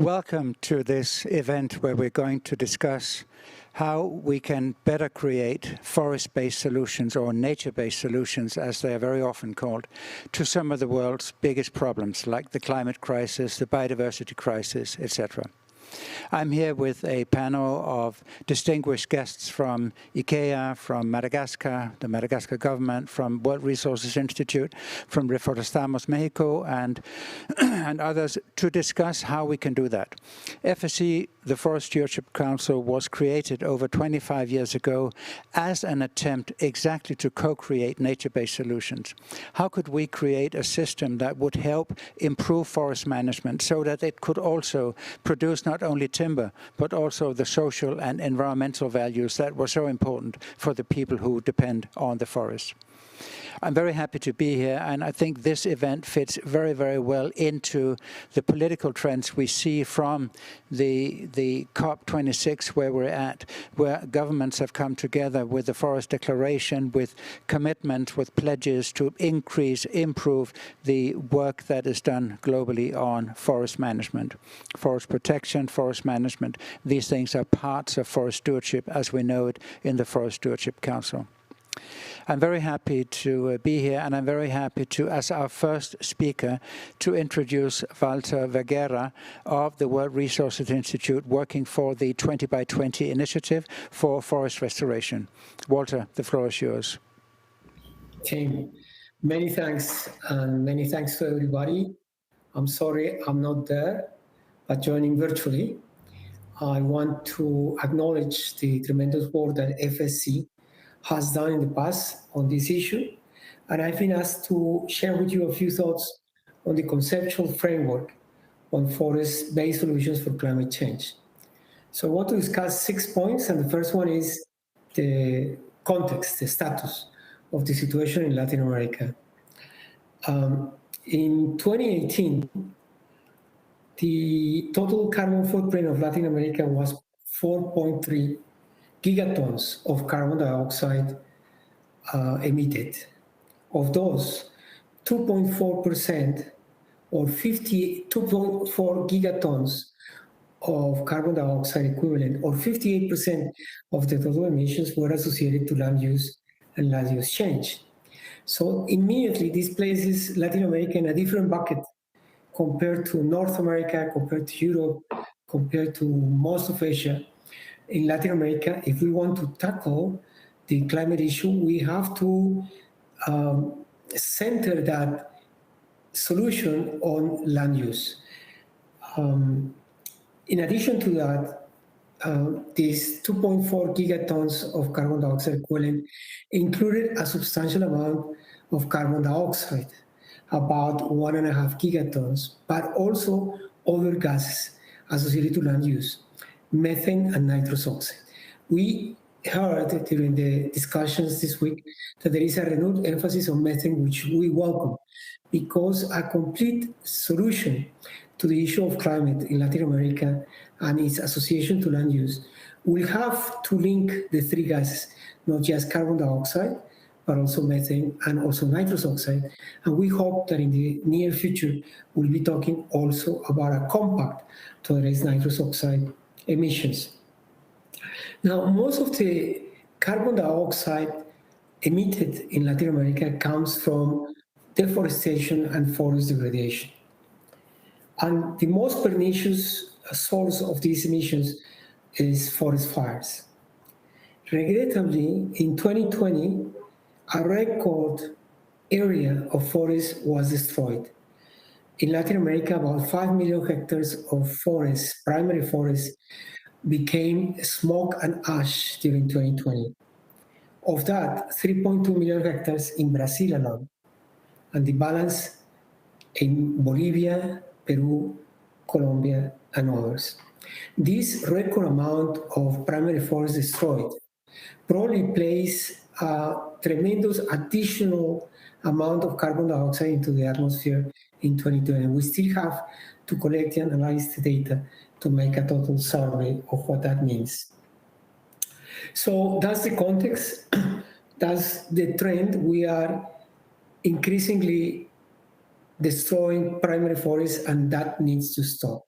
Welcome to this event where we're going to discuss how we can better create forest-based solutions or nature-based solutions, as they are very often called, to some of the world's biggest problems, like the climate crisis, the biodiversity crisis, etc. I'm here with a panel of distinguished guests from IKEA, from Madagascar, the Madagascar government, from World Resources Institute, from Reforestamos Mexico, and others to discuss how we can do that. FSC, the Forest Stewardship Council, was created over 25 years ago as an attempt exactly to co-create nature-based solutions. How could we create a system that would help improve forest management so that it could also produce not only timber, but also the social and environmental values that were so important for the people who depend on the forest? I'm very happy to be here, and I think this event fits very, very well into the political trends we see from the COP26 where we're at, where governments have come together with the Forest Declaration, with commitments, with pledges to improve the work that is done globally on forest management, forest protection, forest management. These things are parts of forest stewardship as we know it in the Forest Stewardship Council. I'm very happy to be here, and I'm very happy to, as our first speaker, to introduce Walter Vergera of the World Resources Institute, working for the 20 by 20 initiative for forest restoration. Walter, the floor is yours. Tim, many thanks, and many thanks to everybody. I'm sorry I'm not there, but joining virtually. I want to acknowledge the tremendous work that FSC has done in the past on this issue. And I've been asked to share with you a few thoughts on the conceptual framework on forest-based solutions for climate change. So I want to discuss 6 points, and the first one is the context, the status of the situation in Latin America. In 2018, the total carbon footprint of Latin America was 4.3 gigatons of carbon dioxide emitted. Of those, 2.4% or 2.4 gigatons of carbon dioxide equivalent, or 58% of the total emissions, were associated to land use and land use change. So immediately this places Latin America in a different bucket compared to North America, compared to Europe, compared to most of Asia. In Latin America, if we want to tackle the climate issue, we have to center that solution on land use. In addition to that, these 2.4 gigatons of carbon dioxide equivalent included a substantial amount of carbon dioxide, about 1.5 gigatons, but also other gases associated to land use, methane and nitrous oxide. We heard during the discussions this week that there is a renewed emphasis on methane, which we welcome, because a complete solution to the issue of climate in Latin America and its association to land use will have to link the three gases, not just carbon dioxide, but also methane and also nitrous oxide. And we hope that in the near future, we'll be talking also about a compact to address nitrous oxide emissions. Now, most of the carbon dioxide emitted in Latin America comes from deforestation and forest degradation. And the most pernicious source of these emissions is forest fires. Regrettably, in 2020, a record area of forest was destroyed. In Latin America, about 5 million hectares of forests, primary forests, became smoke and ash during 2020. Of that, 3.2 million hectares in Brazil alone, and the balance in Bolivia, Peru, Colombia, and others. This record amount of primary forest destroyed probably plays a tremendous additional amount of carbon dioxide into the atmosphere in 2020. We still have to collect and analyze the data to make a total survey of what that means. So that's the context, that's the trend. We are increasingly destroying primary forests, and that needs to stop.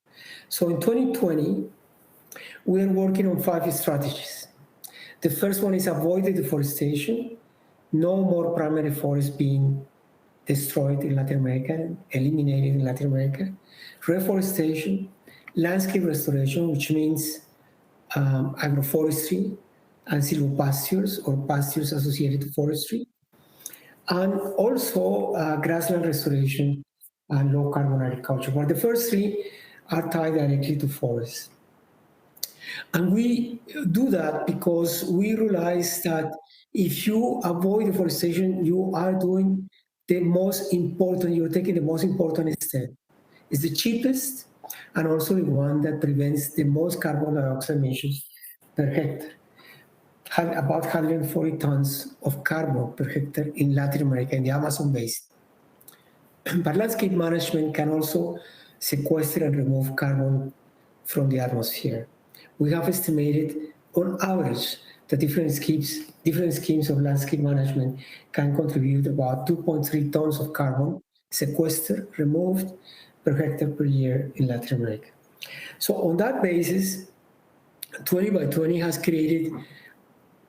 So in 2020, we are working on 5 strategies. The first one is avoid the deforestation, no more primary forests being destroyed in Latin America, eliminated in Latin America, reforestation, landscape restoration, which means agroforestry and silvopastures or pastures associated to forestry, and also grassland restoration and low carbon agriculture. But the first 3 are tied directly to forests. And we do that because we realize that if you avoid deforestation, you are doing the most important, you're taking the most important step. It's the cheapest and also the one that prevents the most carbon dioxide emissions per hectare. About 140 tons of carbon per hectare in Latin America, in the Amazon basin. But landscape management can also sequester and remove carbon from the atmosphere. We have estimated, on average, that different schemes of landscape management can contribute about 2.3 tons of carbon sequestered, removed per hectare per year in Latin America. So on that basis, 20 by 20 has created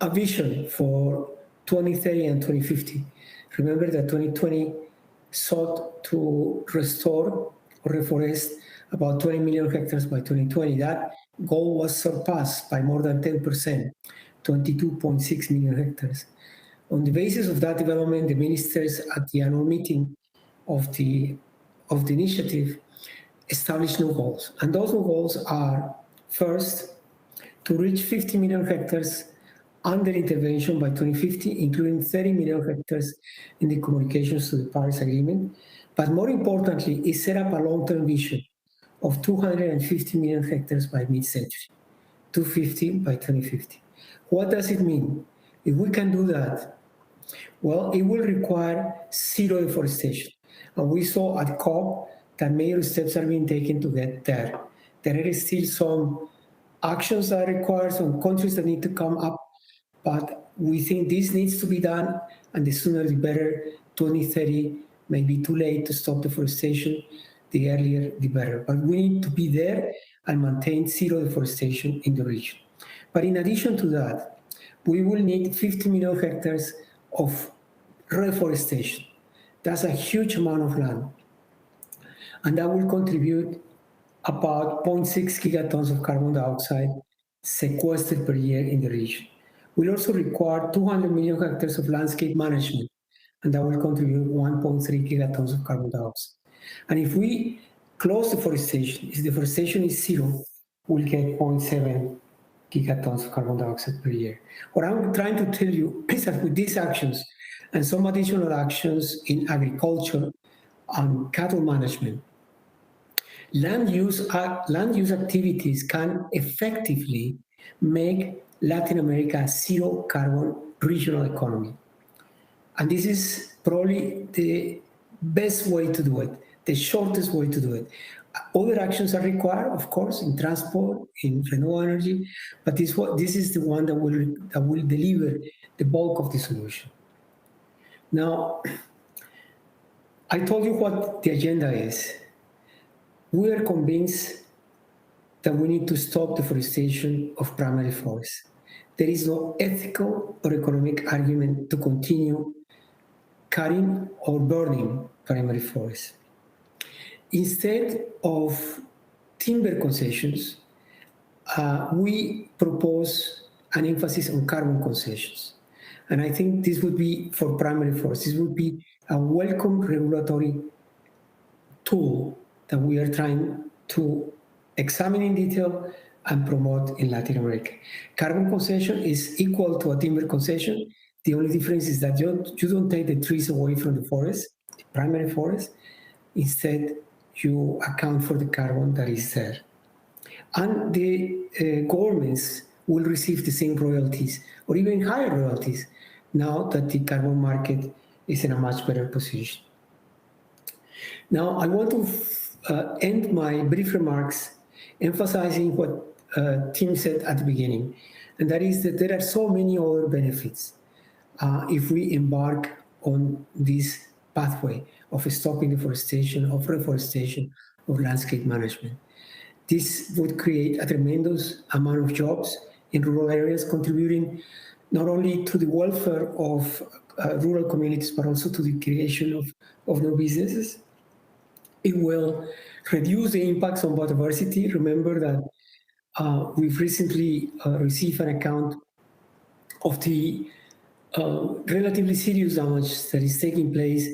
a vision for 2030 and 2050. Remember that 2020 sought to restore or reforest about 20 million hectares by 2020. That goal was surpassed by more than 10%, 22.6 million hectares. On the basis of that development, the ministers at the annual meeting of the initiative established new goals. And those new goals are, first, to reach 50 million hectares under intervention by 2050, including 30 million hectares in the communications to the Paris Agreement. But more importantly, it set up a long-term vision of 250 million hectares by mid-century, 250 by 2050. What does it mean? If we can do that, well, it will require zero deforestation. And we saw at COP that major steps are being taken to get there. There is still some actions that are required, some countries that need to come up, but we think this needs to be done, and the sooner the better. 2030 may be too late to stop deforestation. The earlier, the better. But we need to be there and maintain zero deforestation in the region. But in addition to that, we will need 50 million hectares of reforestation. That's a huge amount of land. And that will contribute about 0.6 gigatons of carbon dioxide sequestered per year in the region. We'll also require 200 million hectares of landscape management, and that will contribute 1.3 gigatons of carbon dioxide. And if we close deforestation, if deforestation is zero, we'll get 0.7 gigatons of carbon dioxide per year. What I'm trying to tell you is that with these actions and some additional actions in agriculture and cattle management, land use activities can effectively make Latin America a zero carbon regional economy. And this is probably the best way to do it, the shortest way to do it. Other actions are required, of course, in transport, in renewable energy, but this is the one that will deliver the bulk of the solution. Now, I told you what the agenda is. We are convinced that we need to stop deforestation of primary forests. There is no ethical or economic argument to continue cutting or burning primary forests. Instead of timber concessions, we propose an emphasis on carbon concessions. And I think this would be for primary forests. This would be a welcome regulatory tool that we are trying to examine in detail and promote in Latin America. Carbon concession is equal to a timber concession. The only difference is that you don't take the trees away from the forest, the primary forest. Instead, you account for the carbon that is there. And the governments will receive the same royalties or even higher royalties now that the carbon market is in a much better position. Now, I want to end my brief remarks emphasizing what Tim said at the beginning, and that is that there are so many other benefits if we embark on this pathway of stopping deforestation, of reforestation, of landscape management. This would create a tremendous amount of jobs in rural areas, contributing not only to the welfare of rural communities, but also to the creation of new businesses. It will reduce the impacts on biodiversity. Remember that we've recently received an account of the relatively serious damage that is taking place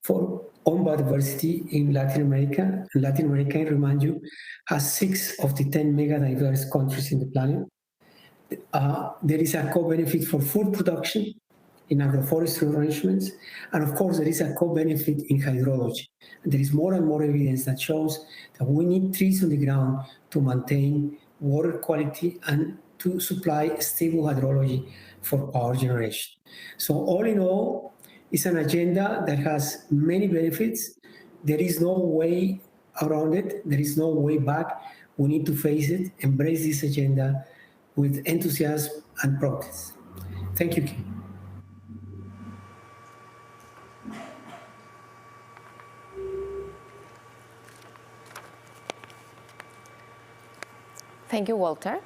on biodiversity in Latin America. And Latin America, I remind you, has 6 of the 10 mega diverse countries in the planet. There is a co-benefit for food production in agroforestry arrangements, and of course there is a co-benefit in hydrology. And there is more and more evidence that shows that we need trees on the ground to maintain water quality and to supply stable hydrology for power generation. So all in all, it's an agenda that has many benefits. There is no way around it. There is no way back. We need to face it, embrace this agenda with enthusiasm and progress. Thank you, Kim. Thank you, Walter.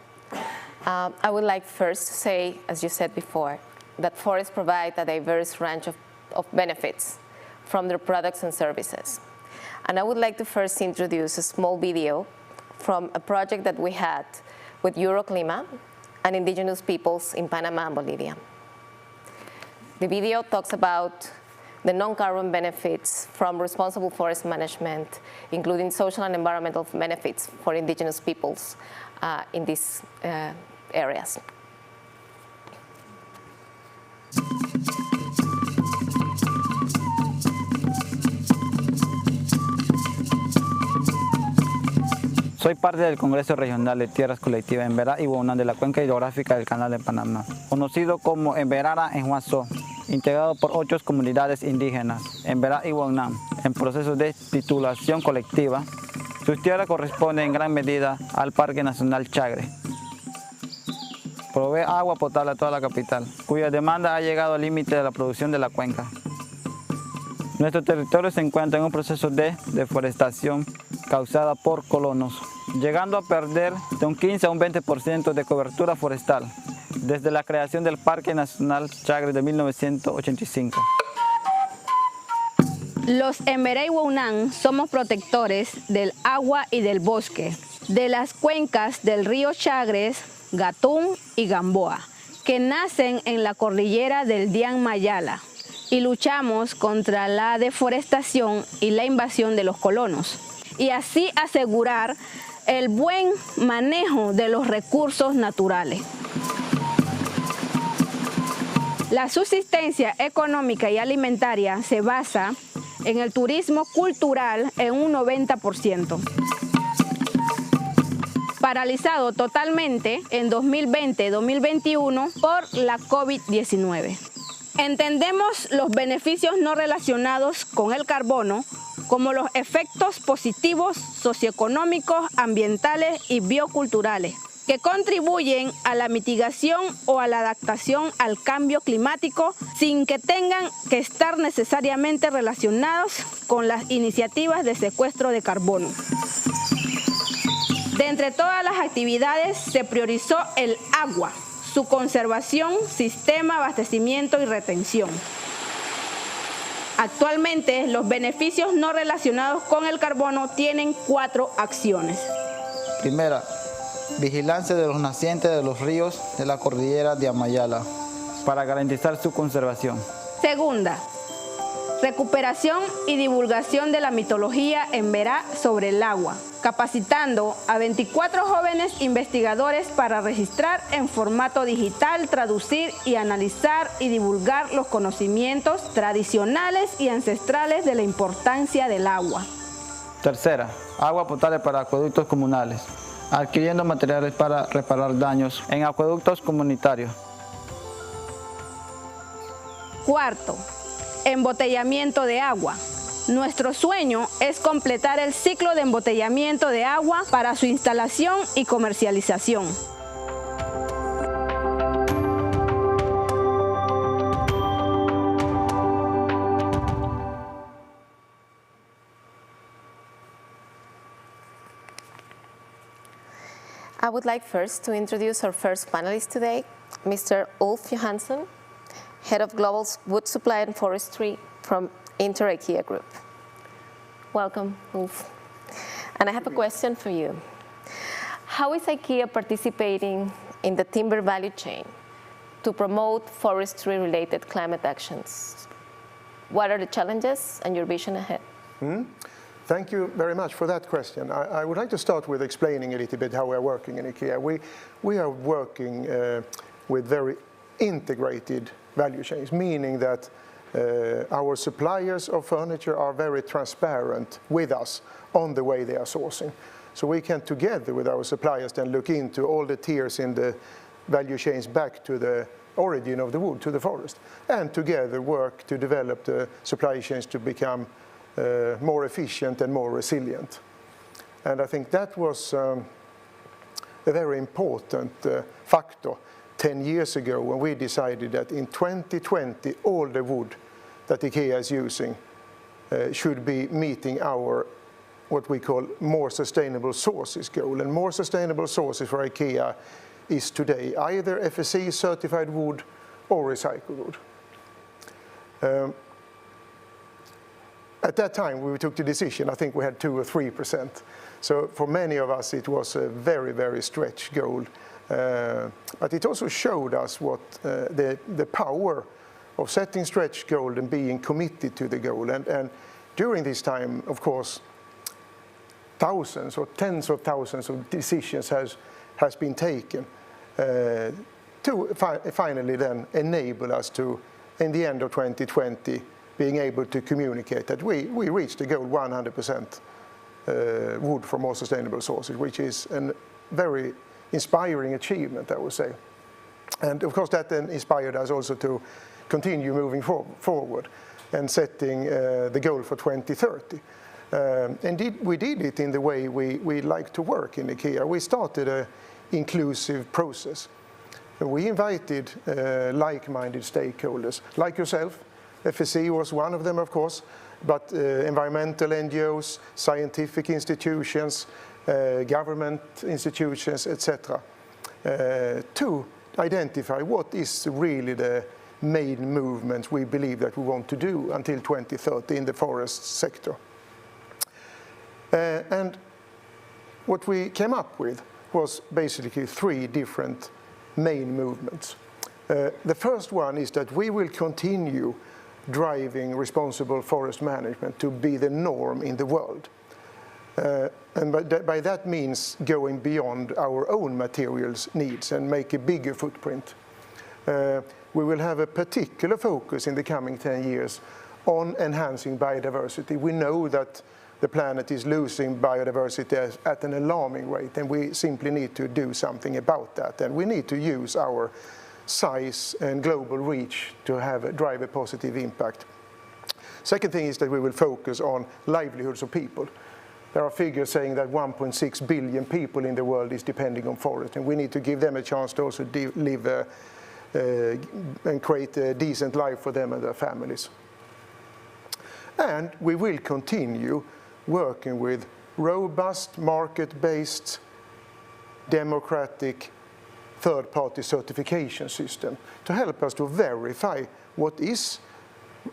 I would like first to say, as you said before, that forests provide a diverse range of benefits from their products and services. And I would like to first introduce a small video from a project that we had with Euroclima and indigenous peoples in Panama and Bolivia. The video talks about the non-carbon benefits from responsible forest management, including social and environmental benefits for indigenous peoples in these areas. Soy parte del Congreso Regional de Tierras Colectivas Emberá y Huaunán de la Cuenca Hidrográfica del Canal de Panamá, conocido como Emberara en Huazó, integrado por 8 comunidades indígenas, Emberá y Huaunán, en proceso de titulación colectiva. Sus tierras corresponden en gran medida al Parque Nacional Chagre. Provee agua potable a toda la capital, cuya demanda ha llegado al límite de la producción de la cuenca. Nuestro territorio se encuentra en un proceso de deforestación causada por colonos, llegando a perder de un 15 a un 20% de cobertura forestal desde la creación del Parque Nacional Chagre de 1985. Los Emberá y Huaunán somos protectores del agua y del bosque, de las cuencas del río Chagres, Gatún y Gamboa, que nacen en la cordillera del Dian Mayala, y luchamos contra la deforestación y la invasión de los colonos, y así asegurar el buen manejo de los recursos naturales. La subsistencia económica y alimentaria se basa en el turismo cultural en un 90%. Paralizado totalmente en 2020-2021 por la COVID-19. Entendemos los beneficios no relacionados con el carbono como los efectos positivos socioeconómicos, ambientales y bioculturales, que contribuyen a la mitigación o a la adaptación al cambio climático sin que tengan que estar necesariamente relacionados con las iniciativas de secuestro de carbono. De entre todas las actividades se priorizó el agua, su conservación, sistema, abastecimiento y retención. Actualmente, los beneficios no relacionados con el carbono tienen 4 acciones. Primera, vigilancia de los nacientes de los ríos de la cordillera de Amayala para garantizar su conservación. Segunda, recuperación y divulgación de la mitología emberá sobre el agua, capacitando a 24 jóvenes investigadores para registrar en formato digital, traducir y analizar y divulgar los conocimientos tradicionales y ancestrales de la importancia del agua. Tercera, agua potable para acueductos comunales, adquiriendo materiales para reparar daños en acueductos comunitarios. Cuarto, embotellamiento de agua. Nuestro sueño es completar el ciclo de embotellamiento de agua para su instalación y comercialización. I would like first to introduce our first panelist today, Mr. Ulf Johansson, Head of Global Wood Supply and Forestry from Inter-IKEA Group. Welcome, Ulf. And I have a question for you. How is IKEA participating in the timber value chain to promote forestry-related climate actions? What are the challenges and your vision ahead? Thank you very much for that question. I would like to start with explaining a little bit how we are working in IKEA. We are working with very integrated value chains, meaning that our suppliers of furniture are very transparent with us on the way they are sourcing. So we can, together with our suppliers, then look into all the tiers in the value chains back to the origin of the wood, to the forest, and together work to develop the supply chains to become more efficient and more resilient. And I think that was a very important factor 10 years ago when we decided that in 2020 all the wood that IKEA is using should be meeting our what we call more sustainable sources goal. And more sustainable sources for IKEA is today either FSC certified wood or recycled wood. At that time, we took the decision, I think we had 2 or 3%. So for many of us, it was a very, very stretched goal. But it also showed us what the power of setting stretch goal and being committed to the goal. And during this time, of course, thousands or tens of thousands of decisions has been taken to finally then enable us to, in the end of 2020, being able to communicate that we reached the goal 100% wood from more sustainable sources, which is a very inspiring achievement, I would say. And of course that then inspired us also to continue moving forward and setting the goal for 2030. And we did it in the way we like to work in IKEA. We started an inclusive process. We invited like-minded stakeholders, like yourself. FSC was one of them, of course, but environmental NGOs, scientific institutions, government institutions, etc., to identify what is really the main movement we believe that we want to do until 2030 in the forest sector. And what we came up with was basically 3 different main movements. The first one is that we will continue driving responsible forest management to be the norm in the world. And by that means going beyond our own materials needs and make a bigger footprint. We will have a particular focus in the coming 10 years on enhancing biodiversity. We know that the planet is losing biodiversity at an alarming rate, and we simply need to do something about that. And we need to use our size and global reach to drive a positive impact. Second thing is that we will focus on livelihoods of people. There are figures saying that 1.6 billion people in the world is depending on forest, and we need to give them a chance to also live and create a decent life for them and their families. And we will continue working with robust, market-based, democratic, third-party certification system to help us to verify what is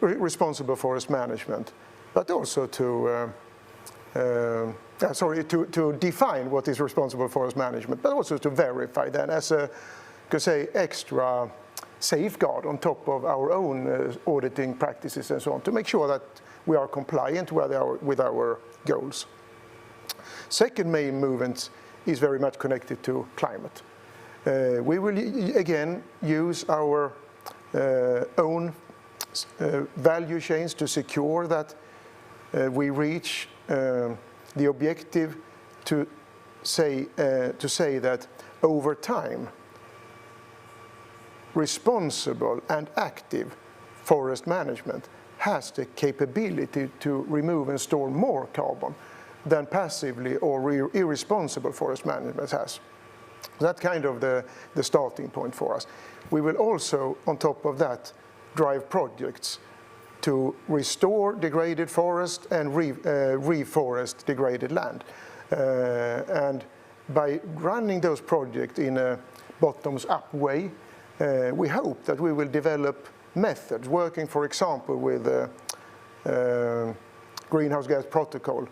responsible forest management, but also to define what is responsible forest management, but also to verify then as a, extra safeguard on top of our own auditing practices and so on, to make sure that we are compliant with our goals. Second main movement is very much connected to climate. We will again use our own value chains to secure that we reach the objective to say that over time, responsible and active forest management has the capability to remove and store more carbon than passively or irresponsible forest management has. That's kind of the starting point for us. We will also, on top of that, drive projects to restore degraded forest and reforest degraded land. And by running those projects in a bottoms-up way, we hope that we will develop methods working, for example, with greenhouse gas protocol.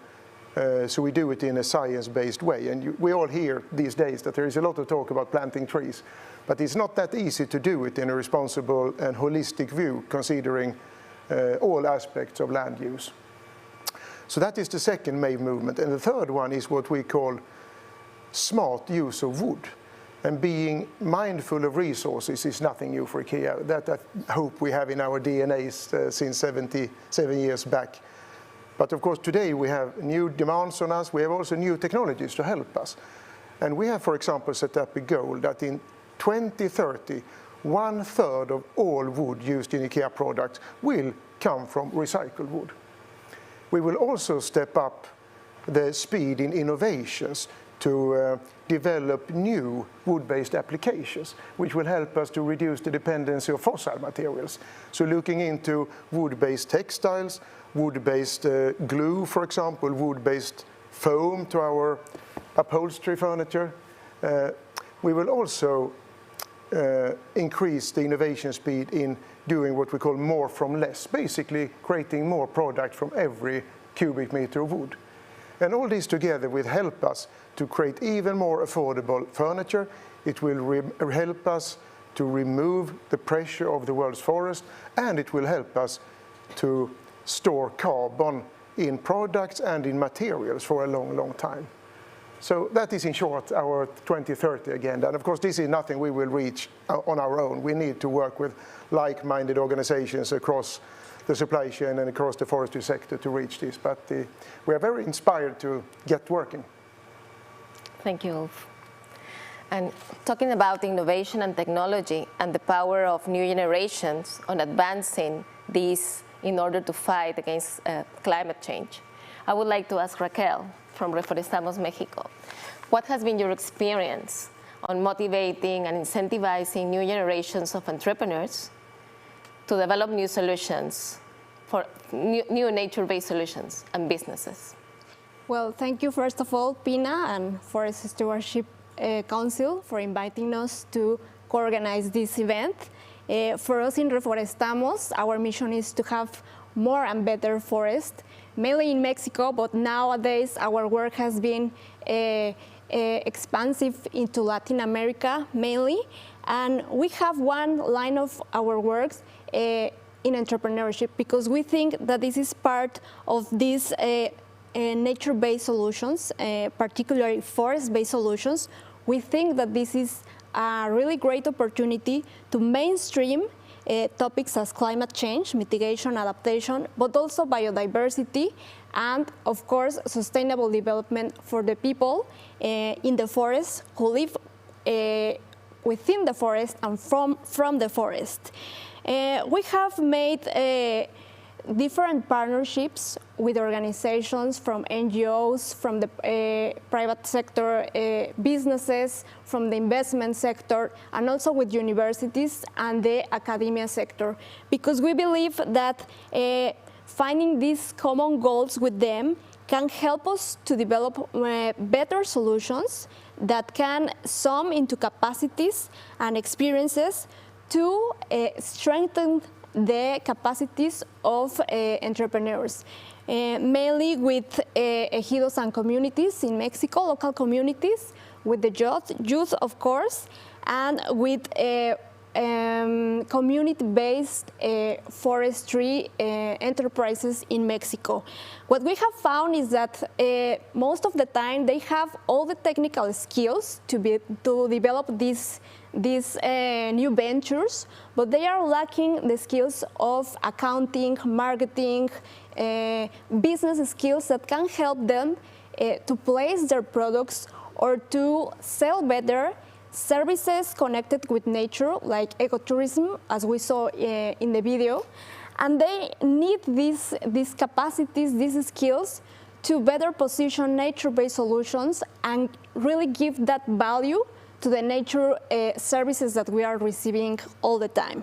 So we do it in a science-based way. And we all hear these days that there is a lot of talk about planting trees, but it's not that easy to do it in a responsible and holistic view, considering all aspects of land use. So that is the second main movement. And the third one is what we call smart use of wood. And being mindful of resources is nothing new for IKEA. That I hope we have in our DNA since 77 years back. But of course today we have new demands on us. We have also new technologies to help us. And we have, for example, set up a goal that in 2030, 1/3 of all wood used in IKEA products will come from recycled wood. We will also step up the speed in innovations to develop new wood-based applications, which will help us to reduce the dependency of fossil materials. So looking into wood-based textiles, wood-based glue, for example, wood-based foam to our upholstery furniture. We will also increase the innovation speed in doing what we call more from less, basically creating more product from every cubic meter of wood. And all this together will help us to create even more affordable furniture. It will help us to remove the pressure of the world's forest, and it will help us to store carbon in products and in materials for a long, long time. So that is, in short, our 2030 agenda. And of course, this is nothing we will reach on our own. We need to work with like-minded organizations across the supply chain and across the forestry sector to reach this. But we are very inspired to get working. Thank you, Ulf. And talking about innovation and technology and the power of new generations on advancing these in order to fight against climate change, I would like to ask Raquel from Reforestamos Mexico. What has been your experience on motivating and incentivizing new generations of entrepreneurs to develop new solutions for new nature-based solutions and businesses? Well, thank you first of all, Pina and Forest Stewardship Council for inviting us to co-organize this event. For us in Reforestamos, our mission is to have more and better forest, mainly in Mexico, but nowadays our work has been expansive into Latin America mainly. And we have one line of our works in entrepreneurship, because we think that this is part of these nature-based solutions, particularly forest-based solutions. We think that this is a really great opportunity to mainstream topics as climate change, mitigation, adaptation, but also biodiversity, and of course sustainable development for the people in the forest who live within the forest and from the forest. We have made different partnerships with organizations from NGOs, from the private sector, businesses, from the investment sector, and also with universities and the academia sector, because we believe that finding these common goals with them can help us to develop better solutions that can sum into capacities and experiences to strengthen the capacities of entrepreneurs, mainly with ejidos and communities in Mexico, local communities, with the youth, of course, and with community-based forestry enterprises in Mexico. What we have found is that most of the time they have all the technical skills to develop these new ventures, but they are lacking the skills of accounting, marketing, business skills that can help them to place their products or to sell better services connected with nature, like ecotourism, as we saw in the video. And they need these capacities, these skills, to better position nature-based solutions and really give that value to the nature services that we are receiving all the time.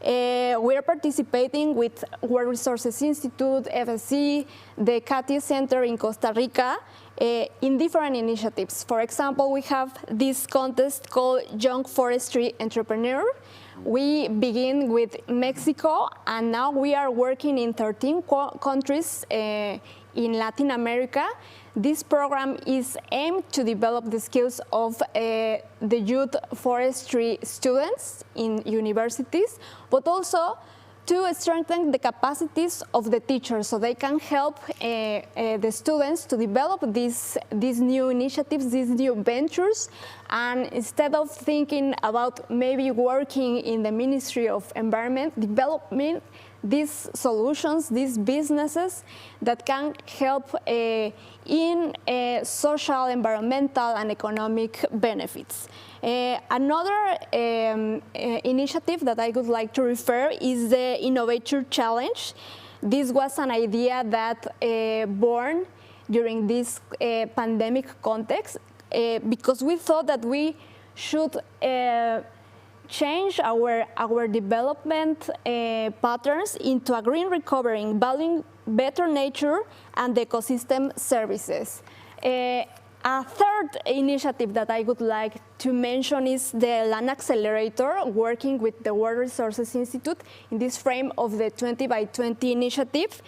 We are participating with World Resources Institute, FSC, the CATI Center in Costa Rica, in different initiatives. For example, we have this contest called Young Forestry Entrepreneur. We begin with Mexico, and now we are working in 13 countries in Latin America. This program is aimed to develop the skills of the youth forestry students in universities, but also to strengthen the capacities of the teachers so they can help the students to develop these new initiatives, these new ventures. And instead of thinking about maybe working in the Ministry of Environment, developing these solutions, these businesses that can help in social, environmental, and economic benefits. Another initiative that I would like to refer is the Innovator Challenge. This was an idea that born during this pandemic context because we thought that we should change our development patterns into a green recovery, valuing better nature and ecosystem services. A third initiative that I would like to mention is the Land Accelerator, working with the World Resources Institute in this frame of the 20 by 20 initiative,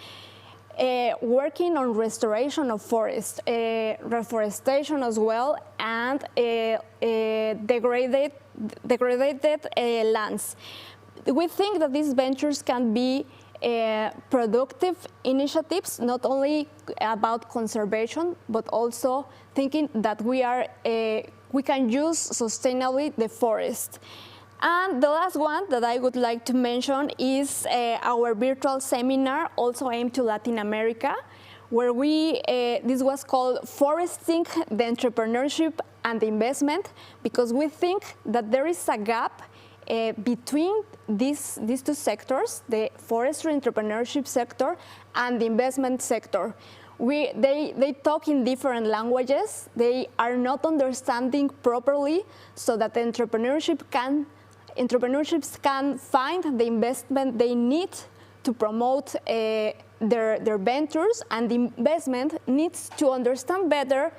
working on restoration of forests, reforestation as well, and degraded lands. We think that these ventures can be productive initiatives, not only about conservation, but also thinking that we can use sustainably the forest. And the last one that I would like to mention is our virtual seminar, also aimed to Latin America, where this was called Foresting the Entrepreneurship and the Investment, because we think that there is a gap between these two sectors, the forestry entrepreneurship sector and the investment sector. They talk in different languages. They are not understanding properly so that entrepreneurships can find the investment they need to promote their ventures, and the investment needs to understand better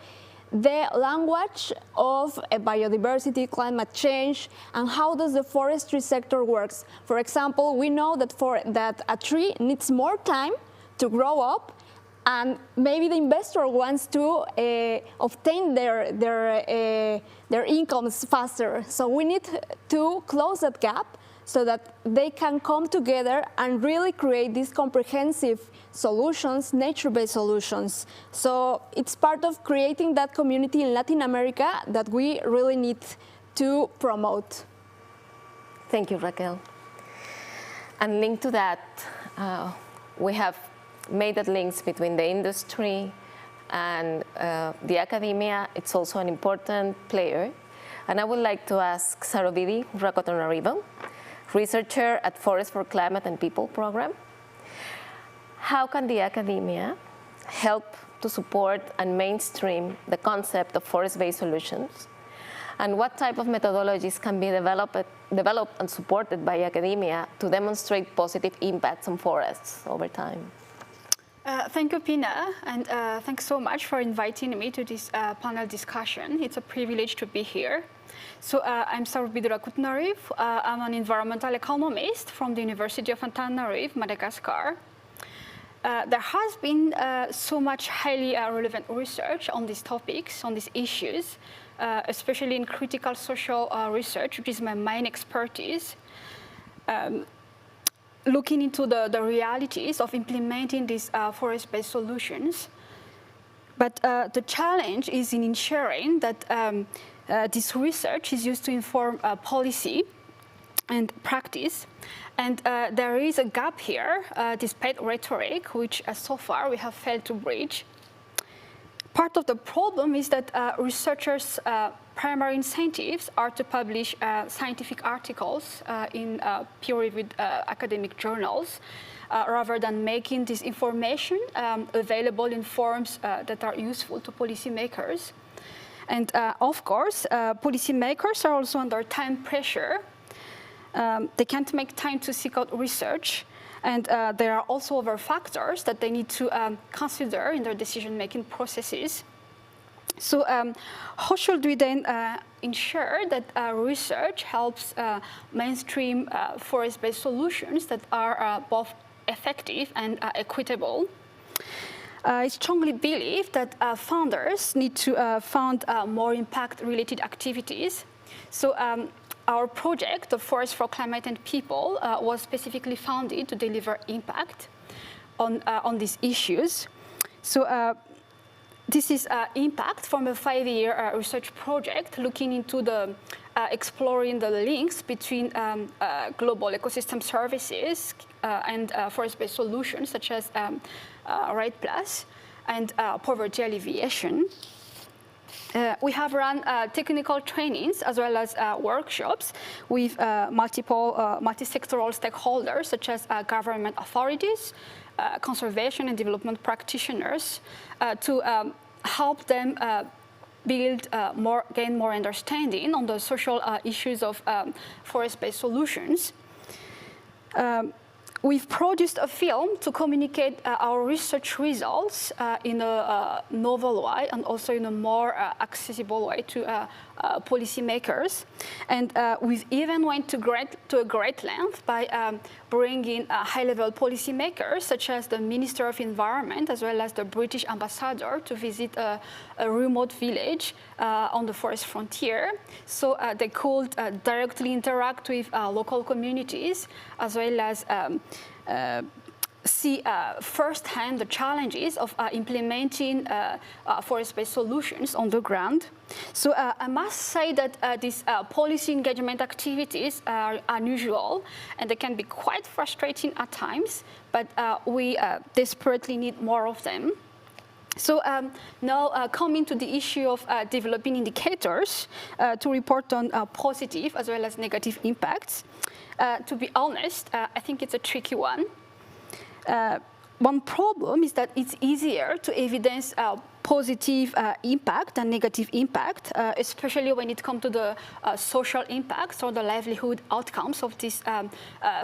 the language of biodiversity, climate change, and how does the forestry sector works. For example, we know that a tree needs more time to grow up, and maybe the investor wants to obtain their incomes faster. So we need to close that gap so that they can come together and really create these comprehensive solutions, nature-based solutions. So it's part of creating that community in Latin America that we really need to promote. Thank you, Raquel. And linked to that, we have made the links between the industry and the academia. It's also an important player. And I would like to ask Sarobidi Rakotonarivo, researcher at Forest for Climate and People program. How can the academia help to support and mainstream the concept of forest-based solutions? And what type of methodologies can be developed and supported by academia to demonstrate positive impacts on forests over time? Thank you, Pina, and thanks so much for inviting me to this panel discussion. It's a privilege to be here. So I'm Sarobidi Rakotonarivo. I'm an environmental economist from the University of Antananarivo, Madagascar. There has been so much highly relevant research on these topics, on these issues, especially in critical social research, which is my main expertise. Looking into the realities of implementing these forest-based solutions. But the challenge is in ensuring that this research is used to inform policy and practice. And there is a gap here, despite rhetoric, which so far we have failed to bridge. Part of the problem is that researchers' primary incentives are to publish scientific articles in peer-reviewed academic journals, rather than making this information available in forms that are useful to policymakers. And of course, policymakers are also under time pressure. They can't make time to seek out research. And there are also other factors that they need to consider in their decision-making processes. So how should we then ensure that research helps mainstream forest-based solutions that are both effective and equitable? I strongly believe that founders need to fund more impact-related activities. So our project, the Forest for Climate and People, was specifically founded to deliver impact on these issues. So this is impact from a 5-year research project looking into exploring the links between global ecosystem services and forest-based solutions such as REDD+ and poverty alleviation. We have run technical trainings as well as workshops with multi-sectoral stakeholders such as government authorities, conservation and development practitioners to help them gain more understanding on the social issues of forest-based solutions. We've produced a film to communicate our research results in a novel way and also in a more accessible way to policymakers. And we've even went to a great length by bringing high-level policymakers, such as the Minister of Environment, as well as the British ambassador, to visit a remote village on the forest frontier. So they could directly interact with local communities, as well as see firsthand the challenges of implementing forest-based solutions on the ground. So I must say that these policy engagement activities are unusual and they can be quite frustrating at times, but we desperately need more of them. So now coming to the issue of developing indicators to report on positive as well as negative impacts. To be honest, I think it's a tricky one. One problem is that it's easier to evidence positive impact than negative impact, especially when it comes to the social impacts or the livelihood outcomes of these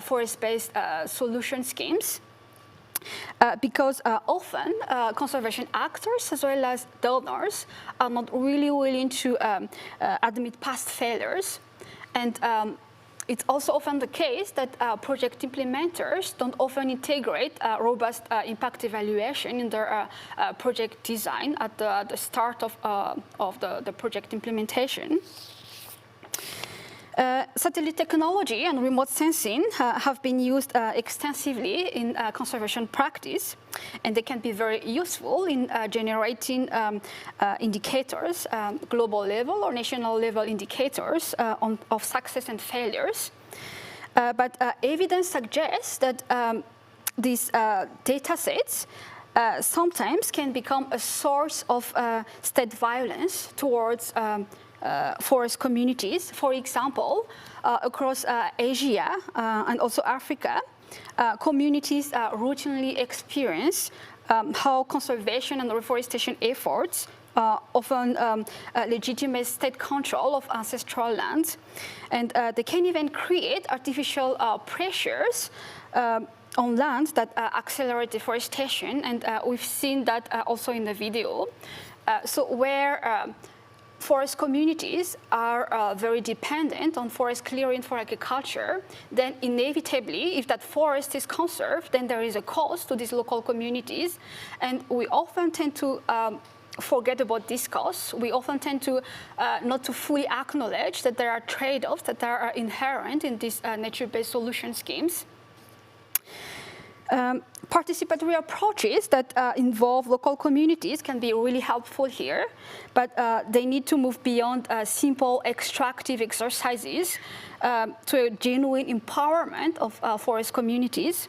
forest-based solution schemes. Because often conservation actors as well as donors are not really willing to admit past failures. And it's also often the case that project implementers don't often integrate robust impact evaluation in their project design at the start of the project implementation. Satellite technology and remote sensing have been used extensively in conservation practice, and they can be very useful in generating indicators, global level or national level indicators of success and failures. But evidence suggests that these data sets sometimes can become a source of state violence towards forest communities. For example, across Asia and also Africa, communities routinely experience how conservation and reforestation efforts often legitimate state control of ancestral lands. And they can even create artificial pressures on lands that accelerate deforestation. And we've seen that also in the video. So where forest communities are very dependent on forest clearing for agriculture, then inevitably, if that forest is conserved, then there is a cost to these local communities. And we often tend to forget about this cost. We often tend to not to fully acknowledge that there are trade-offs that are inherent in these nature-based solution schemes. Participatory approaches that involve local communities can be really helpful here, but they need to move beyond simple extractive exercises to a genuine empowerment of forest communities.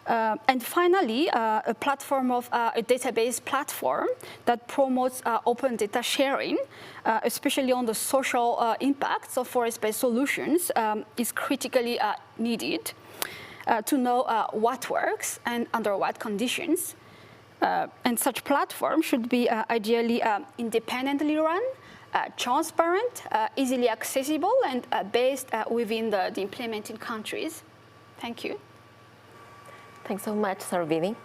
And finally, a database platform that promotes open data sharing, especially on the social impacts of forest-based solutions, is critically needed. To know what works and under what conditions. And such platforms should be ideally independently run transparent, easily accessible, and based within the implementing countries. Thank you. Thanks so much, Sarvini.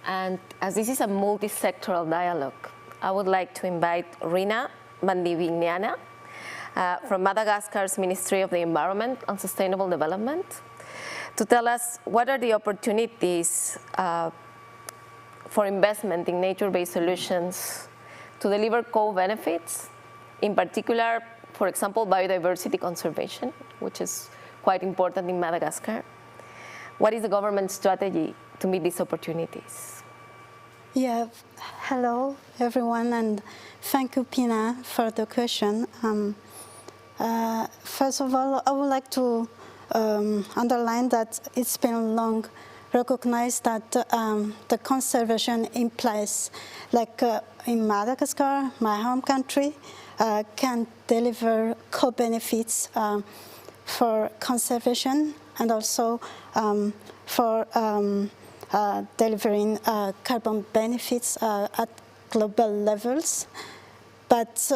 And as this is a multi-sectoral dialogue, I would like to invite Rina Mandivignana from Madagascar's Ministry of the Environment and Sustainable Development to tell us what are the opportunities for investment in nature-based solutions to deliver co-benefits, in particular, for example, biodiversity conservation, which is quite important in Madagascar. What is the government strategy to meet these opportunities? Yeah, hello everyone, and thank you, Pina, for the question. First of all, I would like to underline that it's been long recognized that the conservation in place, like in Madagascar, my home country, can deliver co-benefits for conservation and also for delivering carbon benefits at global levels. But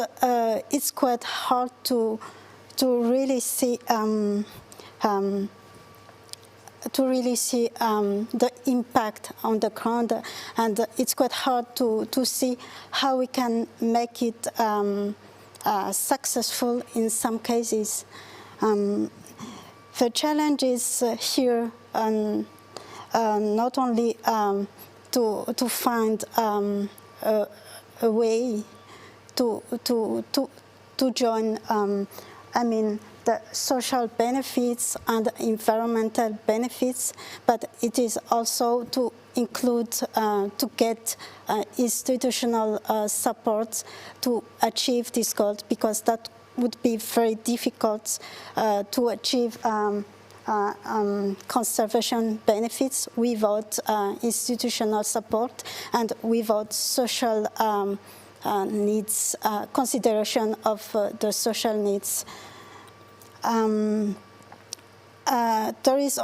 it's quite hard to really see the impact on the ground, and it's quite hard to see how we can make it successful in some cases. The challenge is here not only to find a way to join, the social benefits and environmental benefits, but it is also to include, to get institutional support to achieve these goals, because that would be very difficult to achieve conservation benefits without institutional support and without social needs, consideration of the social needs. There is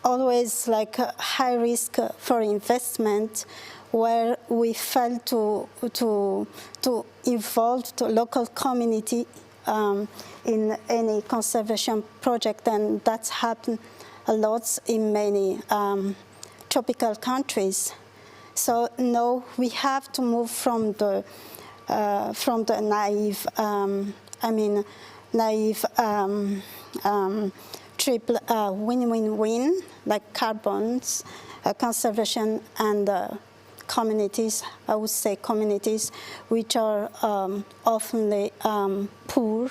always like a high risk for investment where we fail to involve the local community in any conservation project, and that's happened a lot in many tropical countries. So no, we have to move from the naive triple win-win-win, like carbons, conservation, and communities. I would say communities which are often poor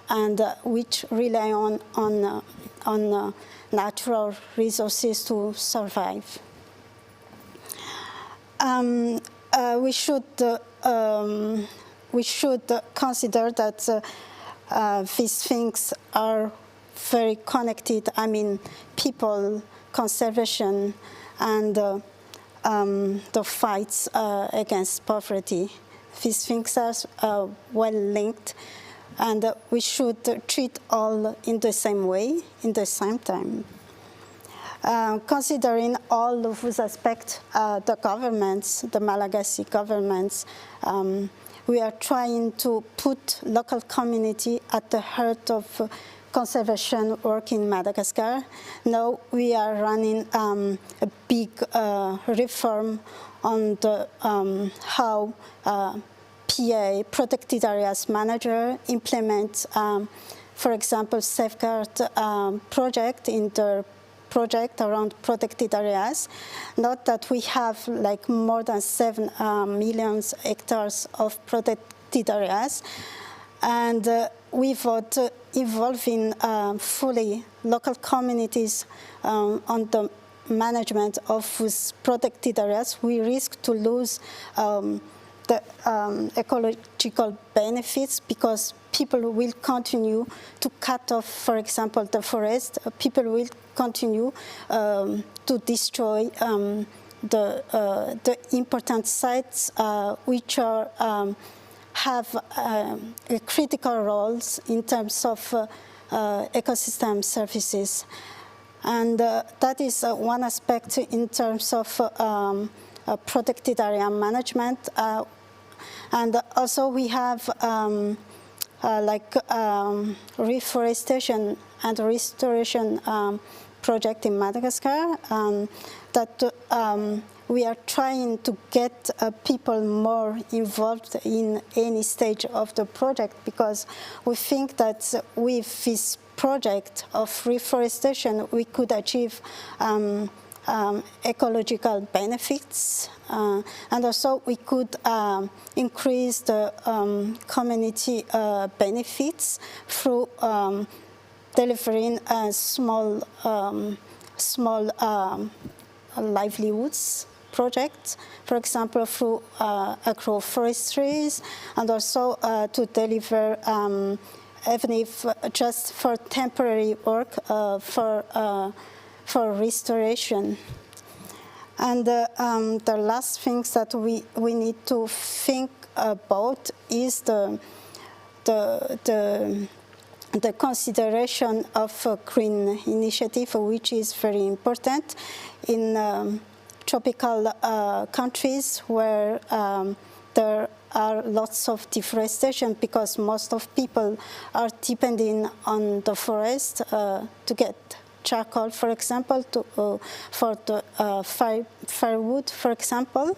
and which rely on natural resources to survive. We should consider that these things are very connected. People, conservation, and the fights against poverty. These things are well linked, and we should treat all in the same way, in the same time. Considering all of those aspects, the governments, the Malagasy governments, we are trying to put local community at the heart of conservation work in Madagascar. Now we are running a big reform on the how PA, Protected Areas Manager, implement, for example, safeguard project in the project around protected areas. Not that we have like more than 7 million hectares of protected areas, and without involving fully local communities on the management of these protected areas, we risk to lose the ecological benefits, because people will continue to cut off, for example, the forest. People will continue to destroy the important sites which are have critical roles in terms of ecosystem services. And that is one aspect in terms of protected area management. And also we have reforestation and restoration project in Madagascar that we are trying to get people more involved in any stage of the project, because we think that with this project of reforestation we could achieve ecological benefits, and also we could increase the community benefits through delivering small livelihoods projects, for example, through agroforestries, and also to deliver, even if just for temporary work, for restoration. And the last things that we need to think about is the consideration of a green initiative, which is very important in tropical countries where there are lots of deforestation, because most of people are depending on the forest to get charcoal, for example, for the firewood, for example.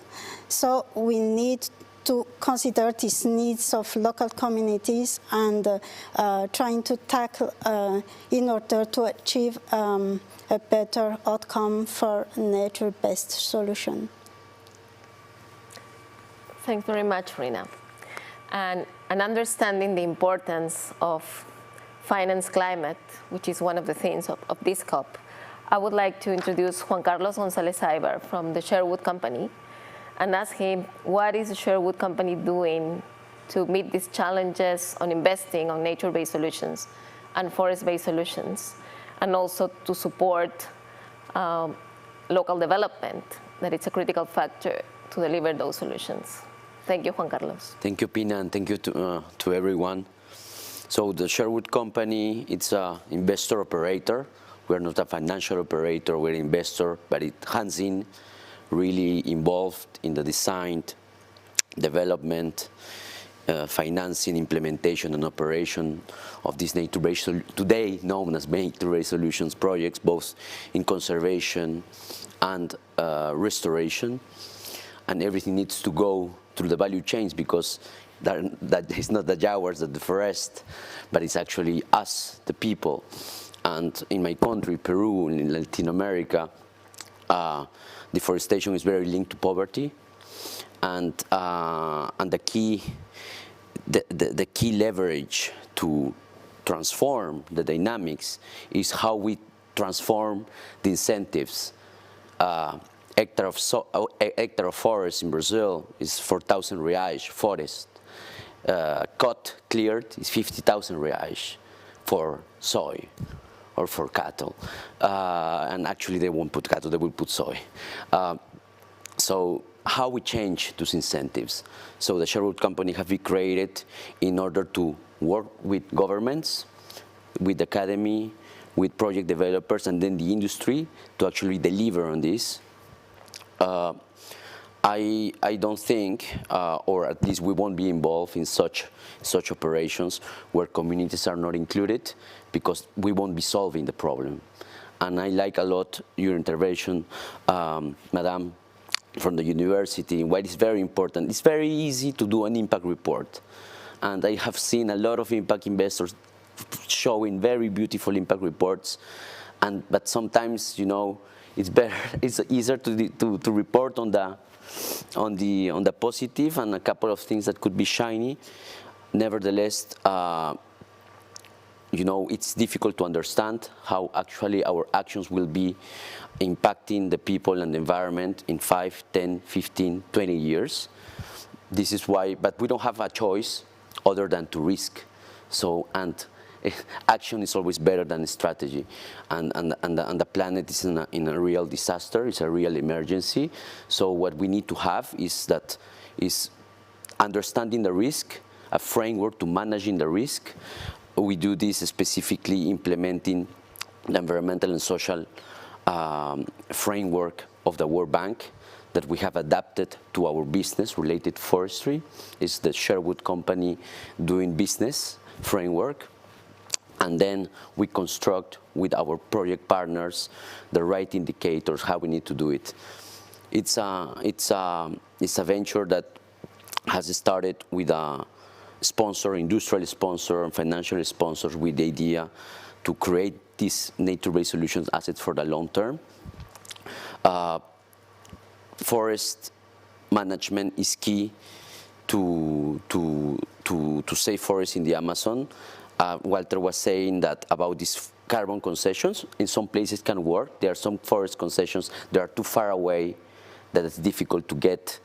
So we need to consider these needs of local communities and trying to tackle in order to achieve a better outcome for nature-based solution. Thanks very much, Rina. And understanding the importance of finance climate, which is one of the themes of this COP, I would like to introduce Juan Carlos González-Ibar from the Sherwood Company and ask him, what is the Sherwood Company doing to meet these challenges on investing on nature-based solutions and forest-based solutions, and also to support local development, that it's a critical factor to deliver those solutions. Thank you, Juan Carlos. Thank you, Pina, and thank you to everyone. So the Sherwood Company, it's an investor operator. We're not a financial operator, we're an investor, but it hands in, really involved in the design, development, financing, implementation, and operation of these nature-based, today known as nature-based solutions projects, both in conservation and restoration. And everything needs to go through the value chains, because that is not the jaguars that the forest, but it's actually us, the people. And in my country, Peru, and in Latin America, deforestation is very linked to poverty, and the key leverage to transform the dynamics is how we transform the incentives. Hectare of forest in Brazil is 4,000 reais forest. Cut, cleared is 50,000 reais for soy or for cattle. And actually they won't put cattle, they will put soy. So how we change those incentives? So the Sherwood Company have been created in order to work with governments, with the academy, with project developers, and then the industry to actually deliver on this. I don't think, or at least we won't be involved in such operations where communities are not included, because we won't be solving the problem. And I like a lot your intervention, Madam, from the university. Why it's very important. It's very easy to do an impact report. And I have seen a lot of impact investors showing very beautiful impact reports. But sometimes, you know, it's easier to report on the positive and a couple of things that could be shiny. Nevertheless, you know, it's difficult to understand how actually our actions will be impacting the people and the environment in 5, 10, 15, 20 years. This is why, but we don't have a choice other than to risk. So, and action is always better than strategy. And the planet is in a real disaster, it's a real emergency. So what we need to have is understanding the risk, a framework to managing the risk. We do this specifically implementing the environmental and social framework of the World Bank that we have adapted to our business related forestry. It's the Sherwood company doing business framework. And then we construct with our project partners the right indicators, how we need to do it. It's a venture that has started with a sponsor, industrial sponsor, and financial sponsors with the idea to create these nature-based solutions assets for the long term. Forest management is key to save forests in the Amazon. Walter was saying that about these carbon concessions, in some places can work. There are some forest concessions that are too far away that it's difficult to get,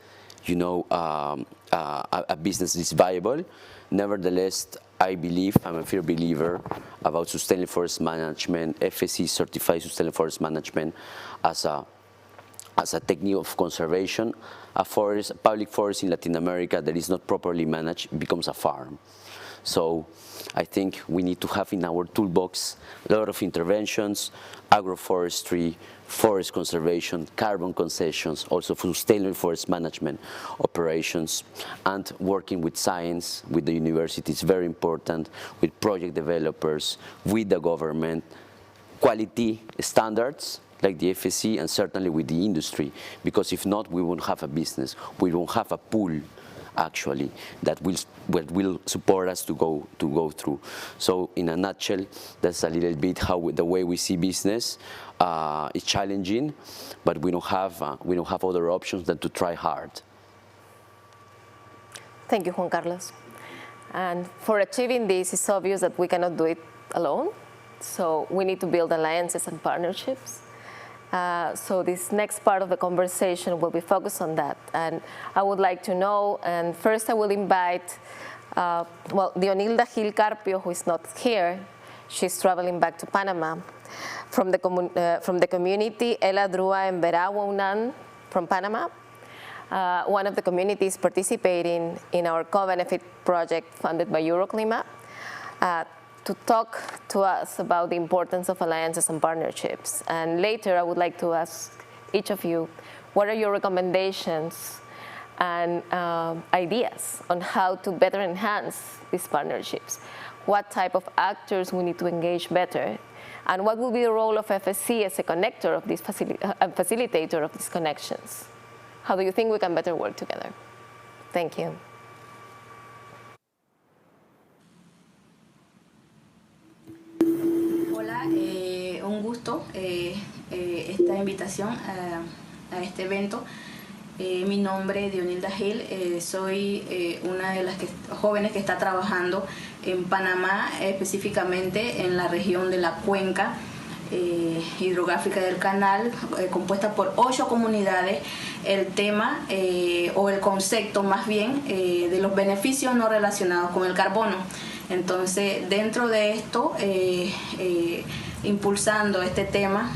you know, a business is viable. Nevertheless, I believe, I'm a firm believer about sustainable forest management, FSC certified sustainable forest management as a technique of conservation. A public forest in Latin America that is not properly managed becomes a farm. So I think we need to have in our toolbox a lot of interventions, agroforestry, forest conservation, carbon concessions, also sustainable forest management operations, and working with science, with the university is very important, with project developers, with the government, quality standards like the FSC, and certainly with the industry, because if not, we won't have a business. We won't have a pool, actually, that will support us to go through. So in a nutshell, that's a little bit how the way we see business. It's challenging, but we don't have other options than to try hard. Thank you, Juan Carlos. And for achieving this, it's obvious that we cannot do it alone. So we need to build alliances and partnerships. So this next part of the conversation will be focused on that. And I would like to know, and first I will invite, Dionilda Gil Carpio, who is not here. She's traveling back to Panama. From the community, Ela Drua and Veragua Unan from Panama. One of the communities participating in our co-benefit project funded by Euroclima. To talk to us about the importance of alliances and partnerships. And later, I would like to ask each of you, what are your recommendations and ideas on how to better enhance these partnerships? What type of actors we need to engage better? And what will be the role of FSC as a connector of this facilitator of these connections? How do you think we can better work together? Thank you. Un gusto esta invitación a este evento. Mi nombre es Dionilda Gil, soy una de las jóvenes que está trabajando en Panamá, específicamente en la región de la cuenca hidrográfica del canal, compuesta por 8 comunidades. El tema o el concepto más bien de los beneficios no relacionados con el carbono. Entonces, dentro de esto, impulsando este tema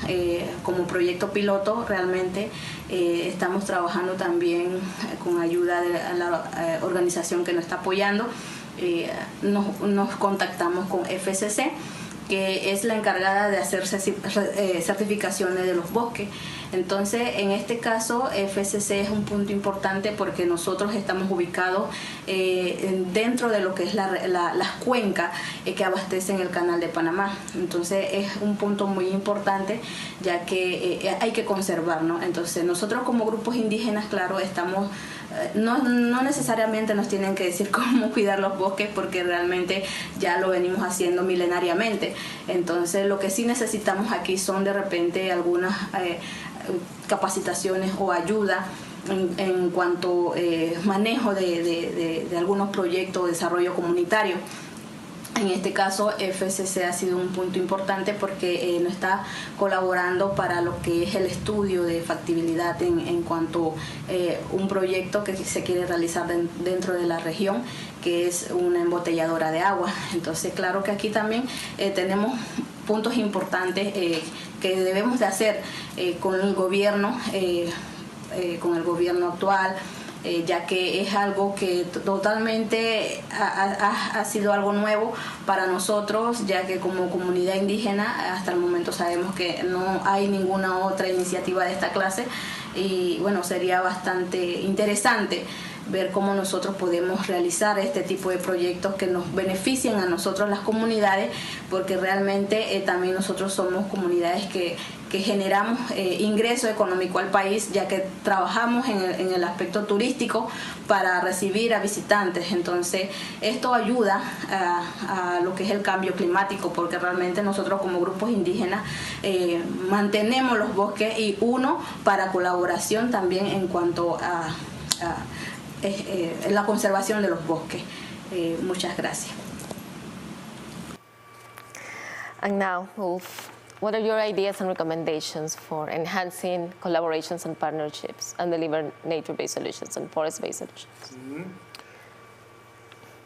como proyecto piloto, realmente estamos trabajando también con ayuda de la organización que nos está apoyando. Nos contactamos con FSC, que es la encargada de hacer certificaciones de los bosques. Entonces, en este caso, FSC es un punto importante porque nosotros estamos ubicados dentro de lo que es las cuencas que abastecen el canal de Panamá. Entonces, es un punto muy importante, ya que hay que conservar, ¿no? Entonces, nosotros como grupos indígenas, claro, estamos... No necesariamente nos tienen que decir cómo cuidar los bosques, porque realmente ya lo venimos haciendo milenariamente. Entonces, lo que sí necesitamos aquí son de repente algunas capacitaciones o ayuda en cuanto manejo de algunos proyectos de desarrollo comunitario. En este caso, FSC ha sido un punto importante porque nos está colaborando para lo que es el estudio de factibilidad en cuanto a un proyecto que se quiere realizar dentro de la región, que es una embotelladora de agua. Entonces, claro que aquí también tenemos puntos importantes que debemos de hacer con el gobierno actual, ya que es algo que totalmente ha sido algo nuevo para nosotros, ya que como comunidad indígena hasta el momento sabemos que no hay ninguna otra iniciativa de esta clase y bueno, sería bastante interesante ver cómo nosotros podemos realizar este tipo de proyectos que nos beneficien a nosotros las comunidades, porque realmente también nosotros somos comunidades que generamos ingreso económico al país, ya que trabajamos en el aspecto turístico para recibir a visitantes. Entonces esto ayuda a lo que es el cambio climático, porque realmente nosotros como grupos indígenas mantenemos los bosques y para colaboración también en cuanto a la conservación de los bosques. Muchas gracias. And now, Ulf, what are your ideas and recommendations for enhancing collaborations and partnerships and deliver nature-based solutions and forest-based solutions?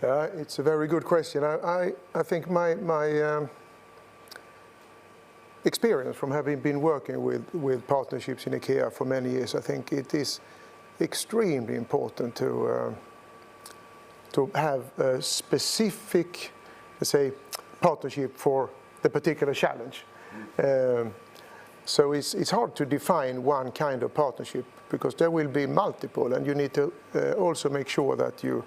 It's a very good question. I think my experience from having been working with partnerships in IKEA for many years, I think it is extremely important to have a specific, let's say, partnership for the particular challenge. So it's hard to define one kind of partnership because there will be multiple, and you need to also make sure that you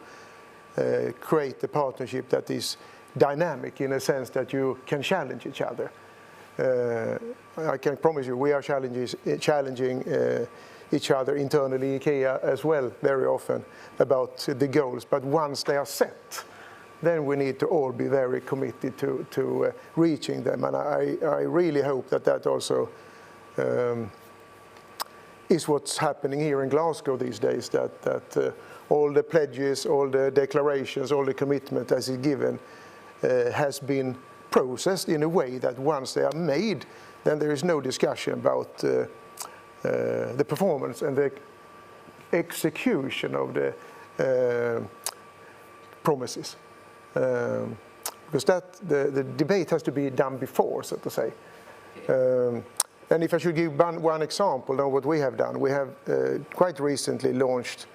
create a partnership that is dynamic in a sense that you can challenge each other. I can promise you we are challenging each other internally in IKEA as well very often about the goals, but once they are set, then we need to all be very committed to reaching them. And I really hope that also is what's happening here in Glasgow these days, that all the pledges, all the declarations, all the commitment as is given has been processed in a way that once they are made, then there is no discussion about the performance and the execution of the promises. Because the debate has to be done before, so to say. And if I should give one example of what we have done, we have quite recently launched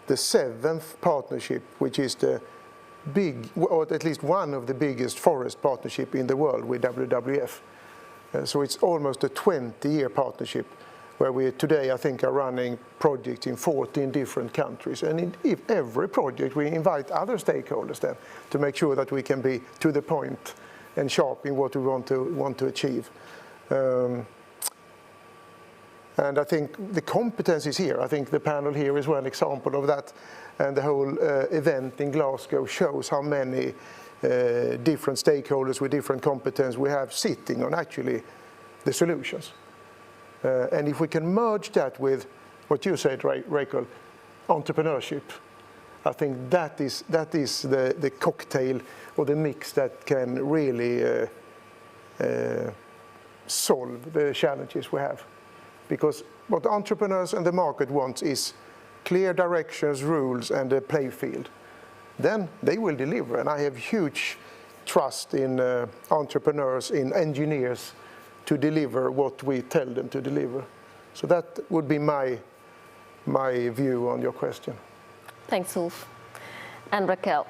the 7th partnership, which is the big, or at least one of the biggest forest partnership in the world with WWF. So it's almost a 20-year partnership where we today, I think, are running projects in 14 different countries. And in every project, we invite other stakeholders then to make sure that we can be to the point and sharp in what we want to achieve. And I think the competence is here. I think the panel here is one example of that. And the whole event in Glasgow shows how many different stakeholders with different competence we have sitting on actually the solutions. And if we can merge that with what you said, Rachel, entrepreneurship, I think that is the cocktail or the mix that can really solve the challenges we have. Because what entrepreneurs and the market wants is clear directions, rules, and a play field. Then they will deliver. And I have huge trust in entrepreneurs, in engineers, to deliver what we tell them to deliver. So that would be my view on your question. Thanks, Ulf. And Raquel,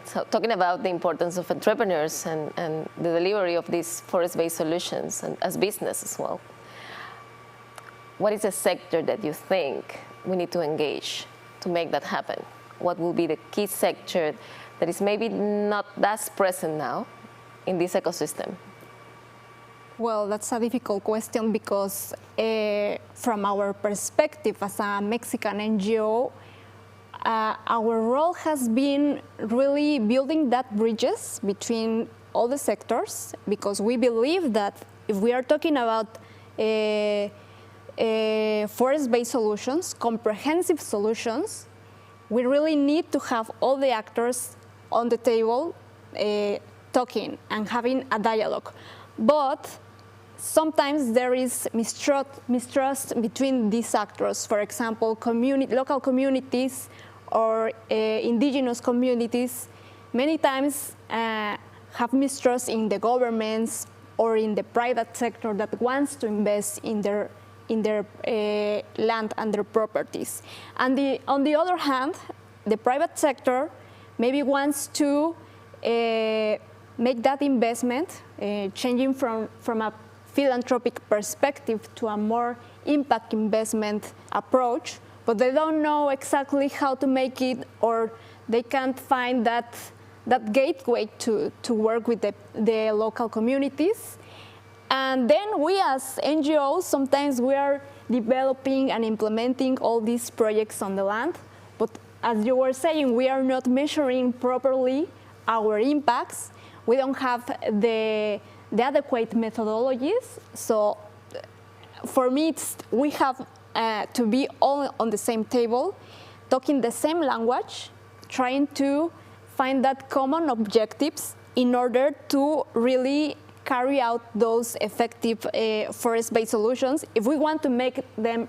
so talking about the importance of entrepreneurs and the delivery of these forest-based solutions and as business as well, what is a sector that you think we need to engage to make that happen? What will be the key sector that is maybe not that present now in this ecosystem? Well, that's a difficult question because from our perspective as a Mexican NGO, our role has been really building that bridges between all the sectors, because we believe that if we are talking about forest-based solutions, comprehensive solutions, we really need to have all the actors on the table talking and having a dialogue. But sometimes there is mistrust between these actors. For example, local communities or indigenous communities many times have mistrust in the governments or in the private sector that wants to invest in in their land and their properties. And on the other hand, the private sector maybe wants to make that investment, changing from a philanthropic perspective to a more impact investment approach, but they don't know exactly how to make it, or they can't find that gateway to work with the local communities. And then we as NGOs, sometimes we are developing and implementing all these projects on the land, but as you were saying, we are not measuring properly our impacts. We don't have the adequate methodologies. So for me, we have to be all on the same table, talking the same language, trying to find that common objectives in order to really carry out those effective forest-based solutions if we want to make them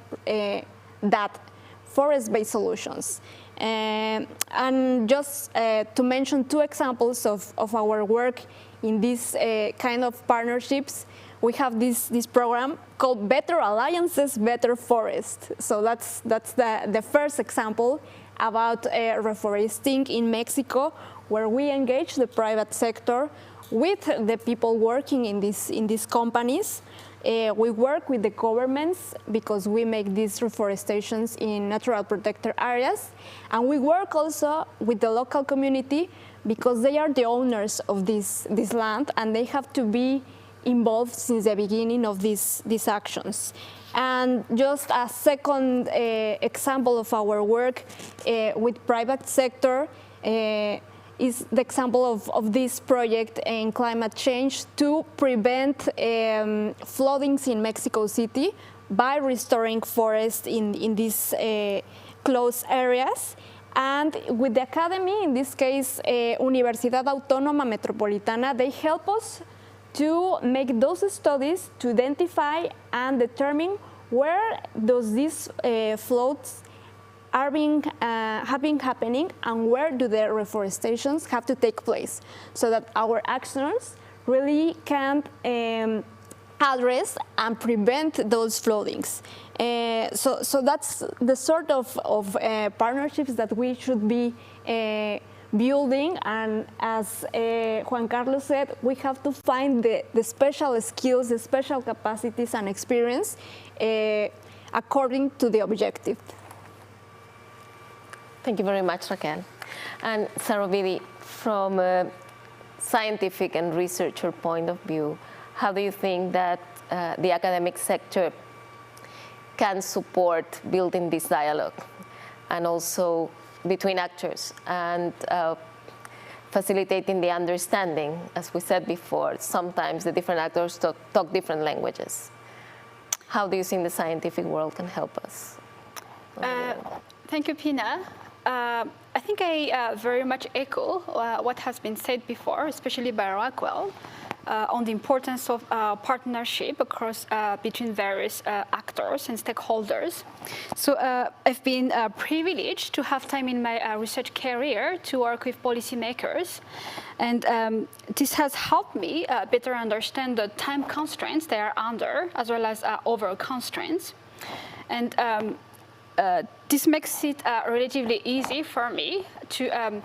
that forest-based solutions. And just to mention two examples of our work in these kind of partnerships, we have this program called Better Alliances, Better Forest. So that's the first example about reforesting in Mexico, where we engage the private sector with the people working in these companies. We work with the governments because we make these reforestations in natural protected areas. And we work also with the local community because they are the owners of this land, and they have to be involved since the beginning of these actions. And just a second example of our work with private sector is the example of this project in climate change to prevent floodings in Mexico City by restoring forests in these closed areas. And with the academy, in this case, Universidad Autónoma Metropolitana, they help us to make those studies to identify and determine where these floods have been happening and where do the reforestations have to take place, so that our actions really can address and prevent those floodings. So that's the sort of partnerships that we should be building, and as Juan Carlos said, we have to find the special skills, the special capacities and experience according to the objective. Thank you very much, Raquel. And Sarovidi, from a scientific and researcher point of view, how do you think that the academic sector can support building this dialogue, and also between actors, and facilitating the understanding? As we said before, sometimes the different actors talk different languages. How do you think the scientific world can help us? Thank you, Pina. I think I very much echo what has been said before, especially by Raquel, on the importance of partnership across between various actors and stakeholders. So I've been privileged to have time in my research career to work with policymakers, and this has helped me better understand the time constraints they are under, as well as other constraints. And this makes it relatively easy for me to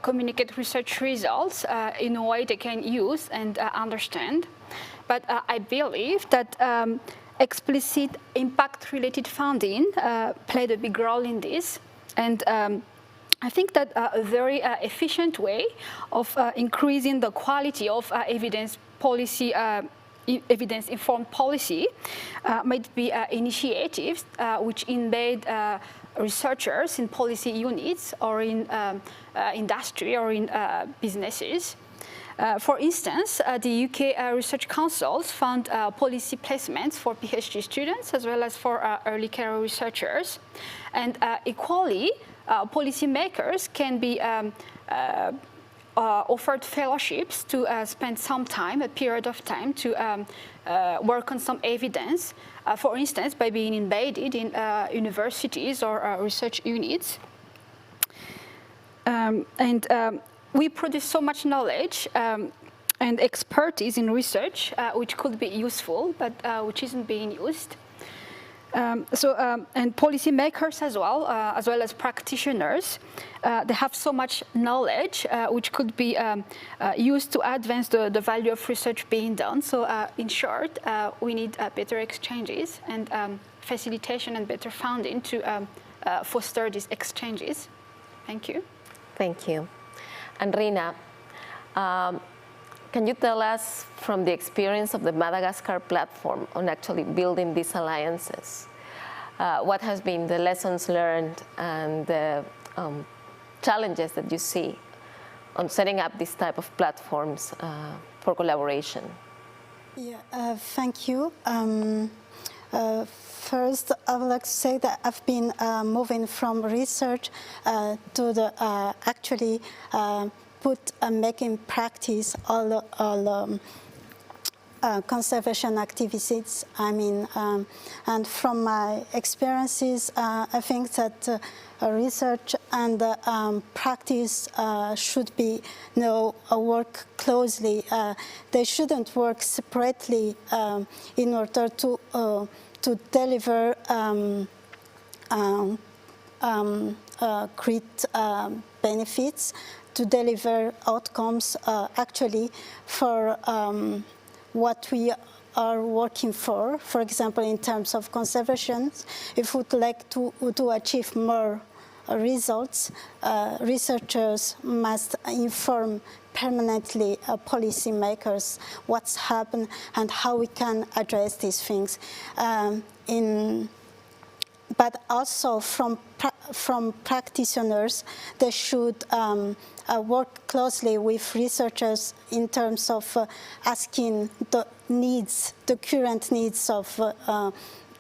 communicate research results in a way they can use and understand. But I believe that explicit impact-related funding played a big role in this. And I think that a very efficient way of increasing the quality of evidence policy evidence-informed policy might be initiatives which embed researchers in policy units or in industry or in businesses. For instance, the UK Research Councils fund policy placements for PhD students as well as for early career researchers. And equally, policymakers can be offered fellowships to spend some time, a period of time, to work on some evidence, for instance, by being embedded in universities or research units. We produce so much knowledge and expertise in research, which could be useful, but which isn't being used. And policymakers as well as practitioners, they have so much knowledge which could be used to advance the value of research being done. So in short, we need better exchanges and facilitation and better funding to foster these exchanges. Thank you. Thank you. And Rina, can you tell us from the experience of the Madagascar platform on actually building these alliances, what has been the lessons learned and the challenges that you see on setting up this type of platforms for collaboration? Yeah, thank you. First, I would like to say that I've been moving from research to the actually making practice all conservation activities. I mean, and from my experiences, I think that research and practice should be, work closely. They shouldn't work separately in order to deliver great benefits, to deliver outcomes actually for what we are working for. For example, in terms of conservation, if we would like to achieve more results, researchers must inform permanently policymakers what's happened and how we can address these things. But also from practitioners, they should work closely with researchers in terms of asking the current needs of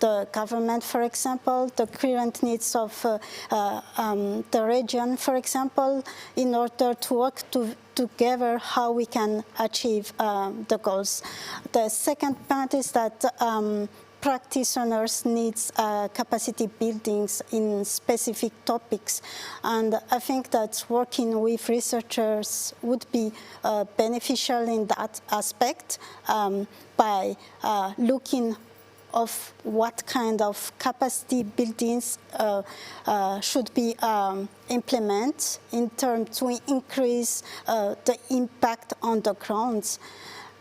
the government, for example, the current needs of the region, for example, in order to work together how we can achieve the goals. The second part is that practitioners need capacity buildings in specific topics. And I think that working with researchers would be beneficial in that aspect by looking of what kind of capacity buildings should be implemented in terms to increase the impact on the grounds.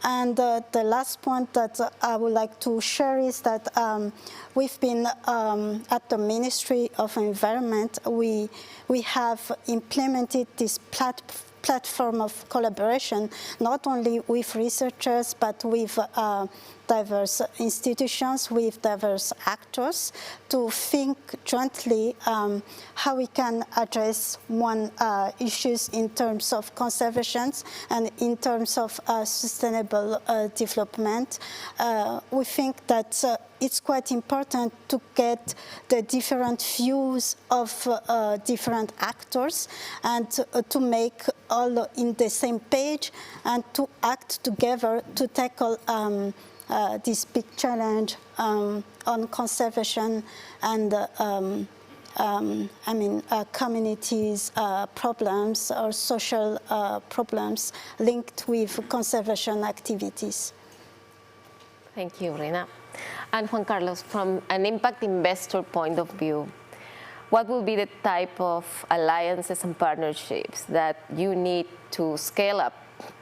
And the last point that I would like to share is that we've been at the Ministry of Environment, we have implemented this platform of collaboration, not only with researchers, but with diverse institutions, with diverse actors, to think jointly how we can address one issues in terms of conservation and in terms of sustainable development. We think that it's quite important to get the different views of different actors and to make all in the same page and to act together to tackle this big challenge on conservation and communities' problems or social problems linked with conservation activities. Thank you, Rina. And Juan Carlos, from an impact investor point of view, what will be the type of alliances and partnerships that you need to scale up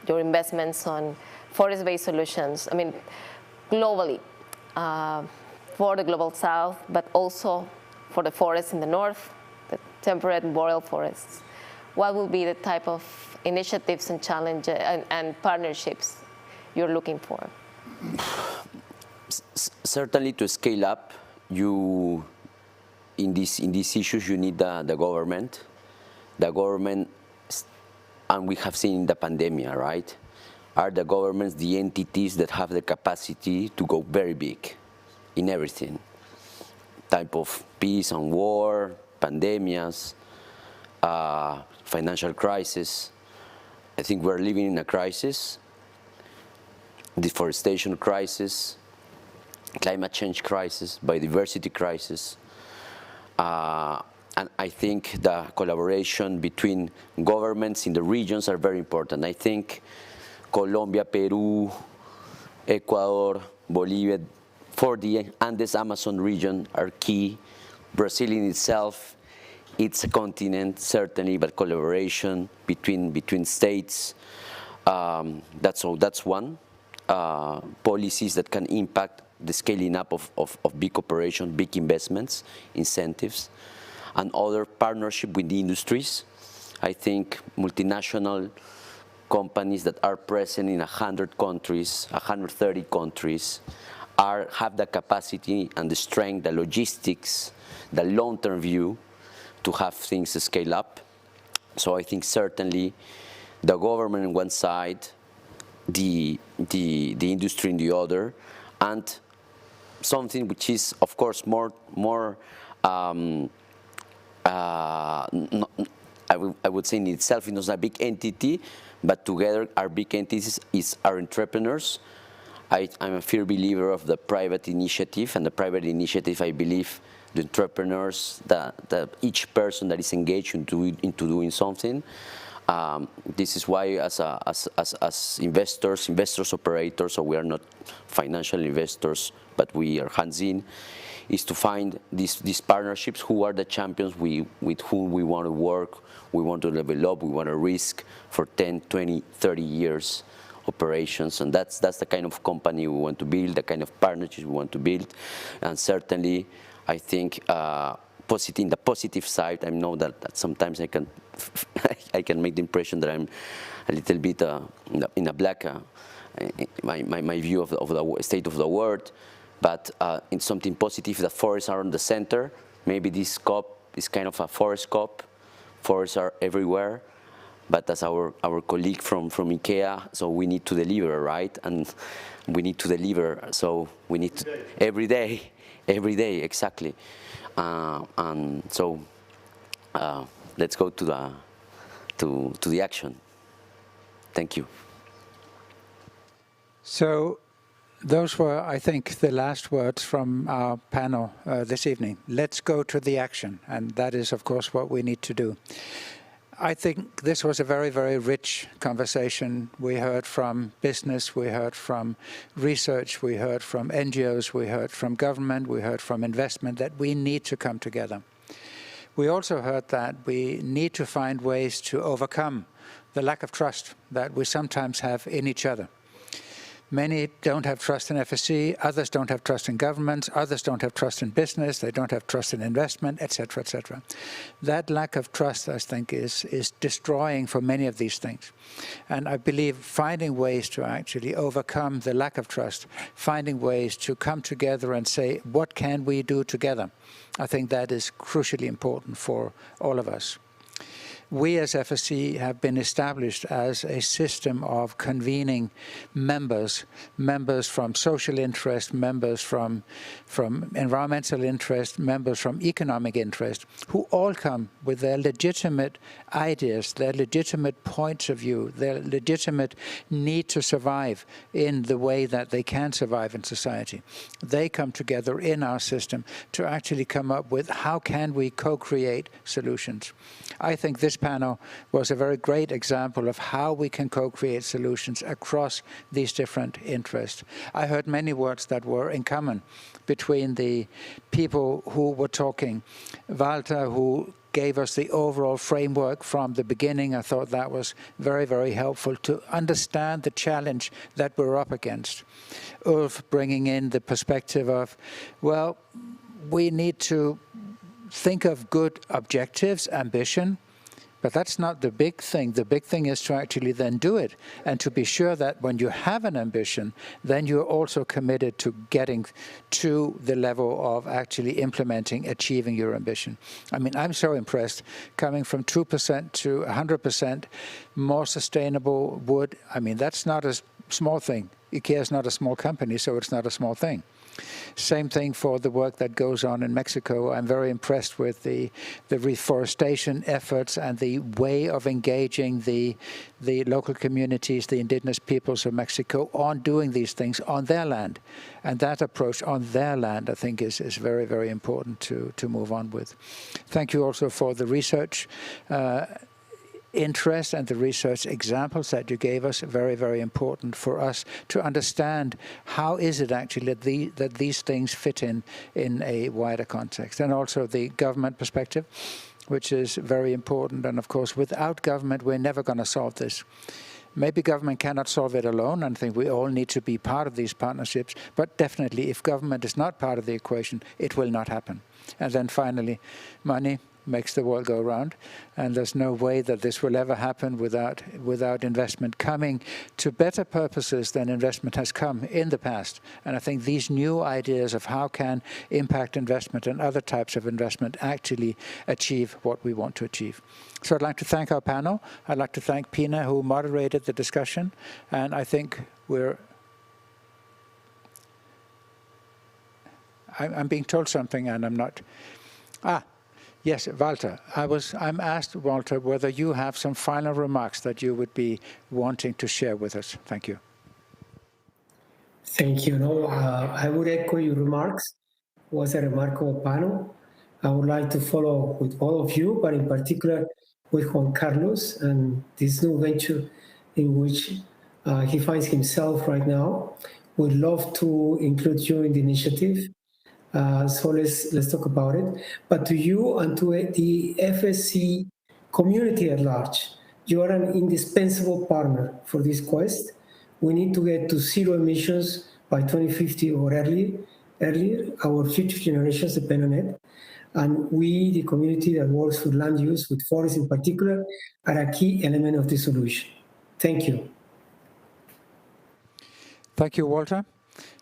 your investments on forest-based solutions? I mean, globally, for the global south, but also for the forests in the north, the temperate and boreal forests. What will be the type of initiatives and challenges and partnerships you're looking for? Certainly, to scale up, in these issues, you need the government. The government, and we have seen in the pandemic, right? Are the governments the entities that have the capacity to go very big in everything? Type of peace and war, pandemics, financial crisis. I think we're living in a crisis, deforestation crisis, climate change crisis, biodiversity crisis. And I think the collaboration between governments in the regions are very important. I think Colombia, Peru, Ecuador, Bolivia, for the Andes Amazon region are key. Brazil in itself, it's a continent, certainly, but collaboration between states, that's one. Policies that can impact the scaling up of big operations, big investments, incentives, and other partnership with the industries. I think multinational companies that are present in 100 countries, 130 countries, have the capacity and the strength, the logistics, the long-term view to have things scale up. So I think certainly the government on one side, the industry in the other, and something which is, of course, I would say in itself, it's not a big entity, but together our big entities is our entrepreneurs. I'm a firm believer of the private initiative, and the private initiative, I believe, the entrepreneurs, each person that is engaged into doing something. This is why, as investors, operators, so we are not financial investors, but we are hands-in, is to find these partnerships. Who are the champions with whom we want to work, we want to develop, we want to risk for 10, 20, 30 years operations, and that's the kind of company we want to build, the kind of partnerships we want to build. And certainly, I think in the positive side, I know that sometimes I can make the impression that I'm a little bit in a black, my view of the state of the world, but in something positive, the forests are on the center. Maybe this COP is kind of a forest COP. Forests are everywhere. But as our colleague from IKEA, so we need to deliver, right? And we need to deliver, so we need to, every day, exactly. And so let's go to the action. Thank you. So those were, I think, the last words from our panel this evening. Let's go to the action, and that is, of course, what we need to do. I think this was a very, very rich conversation. We heard from business, we heard from research, we heard from NGOs, we heard from government, we heard from investment, that we need to come together. We also heard that we need to find ways to overcome the lack of trust that we sometimes have in each other. Many don't have trust in FSC, others don't have trust in governments, others don't have trust in business, they don't have trust in investment, etc., etc. That lack of trust, I think, is destroying for many of these things. And I believe finding ways to actually overcome the lack of trust, finding ways to come together and say, what can we do together? I think that is crucially important for all of us. We as FSC have been established as a system of convening members from social interest, members from environmental interest, members from economic interest, who all come with their legitimate ideas, their legitimate points of view, their legitimate need to survive in the way that they can survive in society. They come together in our system to actually come up with how can we co-create solutions. I think this panel was a very great example of how we can co-create solutions across these different interests. I heard many words that were in common between the people who were talking. Walter, who gave us the overall framework from the beginning. I thought that was very, very helpful to understand the challenge that we're up against. Ulf bringing in the perspective of, well, we need to think of good objectives, ambition, but that's not the big thing. The big thing is to actually then do it, and to be sure that when you have an ambition, then you're also committed to getting to the level of actually implementing, achieving your ambition. I mean, I'm so impressed coming from 2% to 100% more sustainable wood. I mean, that's not a small thing. IKEA is not a small company, so it's not a small thing. Same thing for the work that goes on in Mexico. I'm very impressed with the reforestation efforts and the way of engaging the local communities, the indigenous peoples of Mexico, on doing these things on their land. And that approach on their land, I think, is very, very important to move on with. Thank you also for the research. interest and the research examples that you gave us are very, very important for us to understand how is it actually that these things fit in a wider context. And also the government perspective, which is very important. And of course, without government, we're never going to solve this. Maybe government cannot solve it alone, and I think we all need to be part of these partnerships. But definitely, if government is not part of the equation, it will not happen. And then finally, money makes the world go round, and there's no way that this will ever happen without investment coming to better purposes than investment has come in the past. And I think these new ideas of how can impact investment and other types of investment actually achieve what we want to achieve. So I'd like to thank our panel. I'd like to thank Pina, who moderated the discussion, and I think I'm being told something and I'm not. Yes, Walter. I'm asked, Walter, whether you have some final remarks that you would be wanting to share with us. Thank you. Thank you. No, I would echo your remarks. It was a remarkable panel. I would like to follow with all of you, but in particular with Juan Carlos and this new venture in which he finds himself right now. We'd love to include you in the initiative. So let's talk about it. But to you and to the FSC community at large, you are an indispensable partner for this quest. We need to get to zero emissions by 2050 or earlier. Our future generations depend on it. And we, the community that works with land use, with forests in particular, are a key element of the solution. Thank you. Thank you, Walter.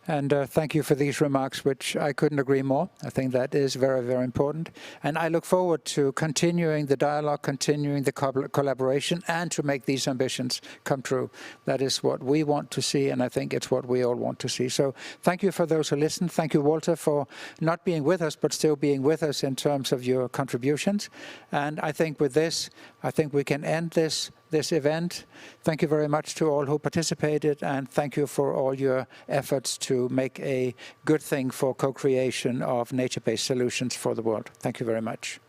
And thank you for these remarks, which I couldn't agree more. I think that is very, very important. And I look forward to continuing the dialogue, continuing the collaboration, and to make these ambitions come true. That is what we want to see, and I think it's what we all want to see. So thank you for those who listened. Thank you, Walter, for not being with us, but still being with us in terms of your contributions. And I think with this, I think we can end this event. Thank you very much to all who participated, and thank you for all your efforts to make a good thing for co-creation of nature-based solutions for the world. Thank you very much.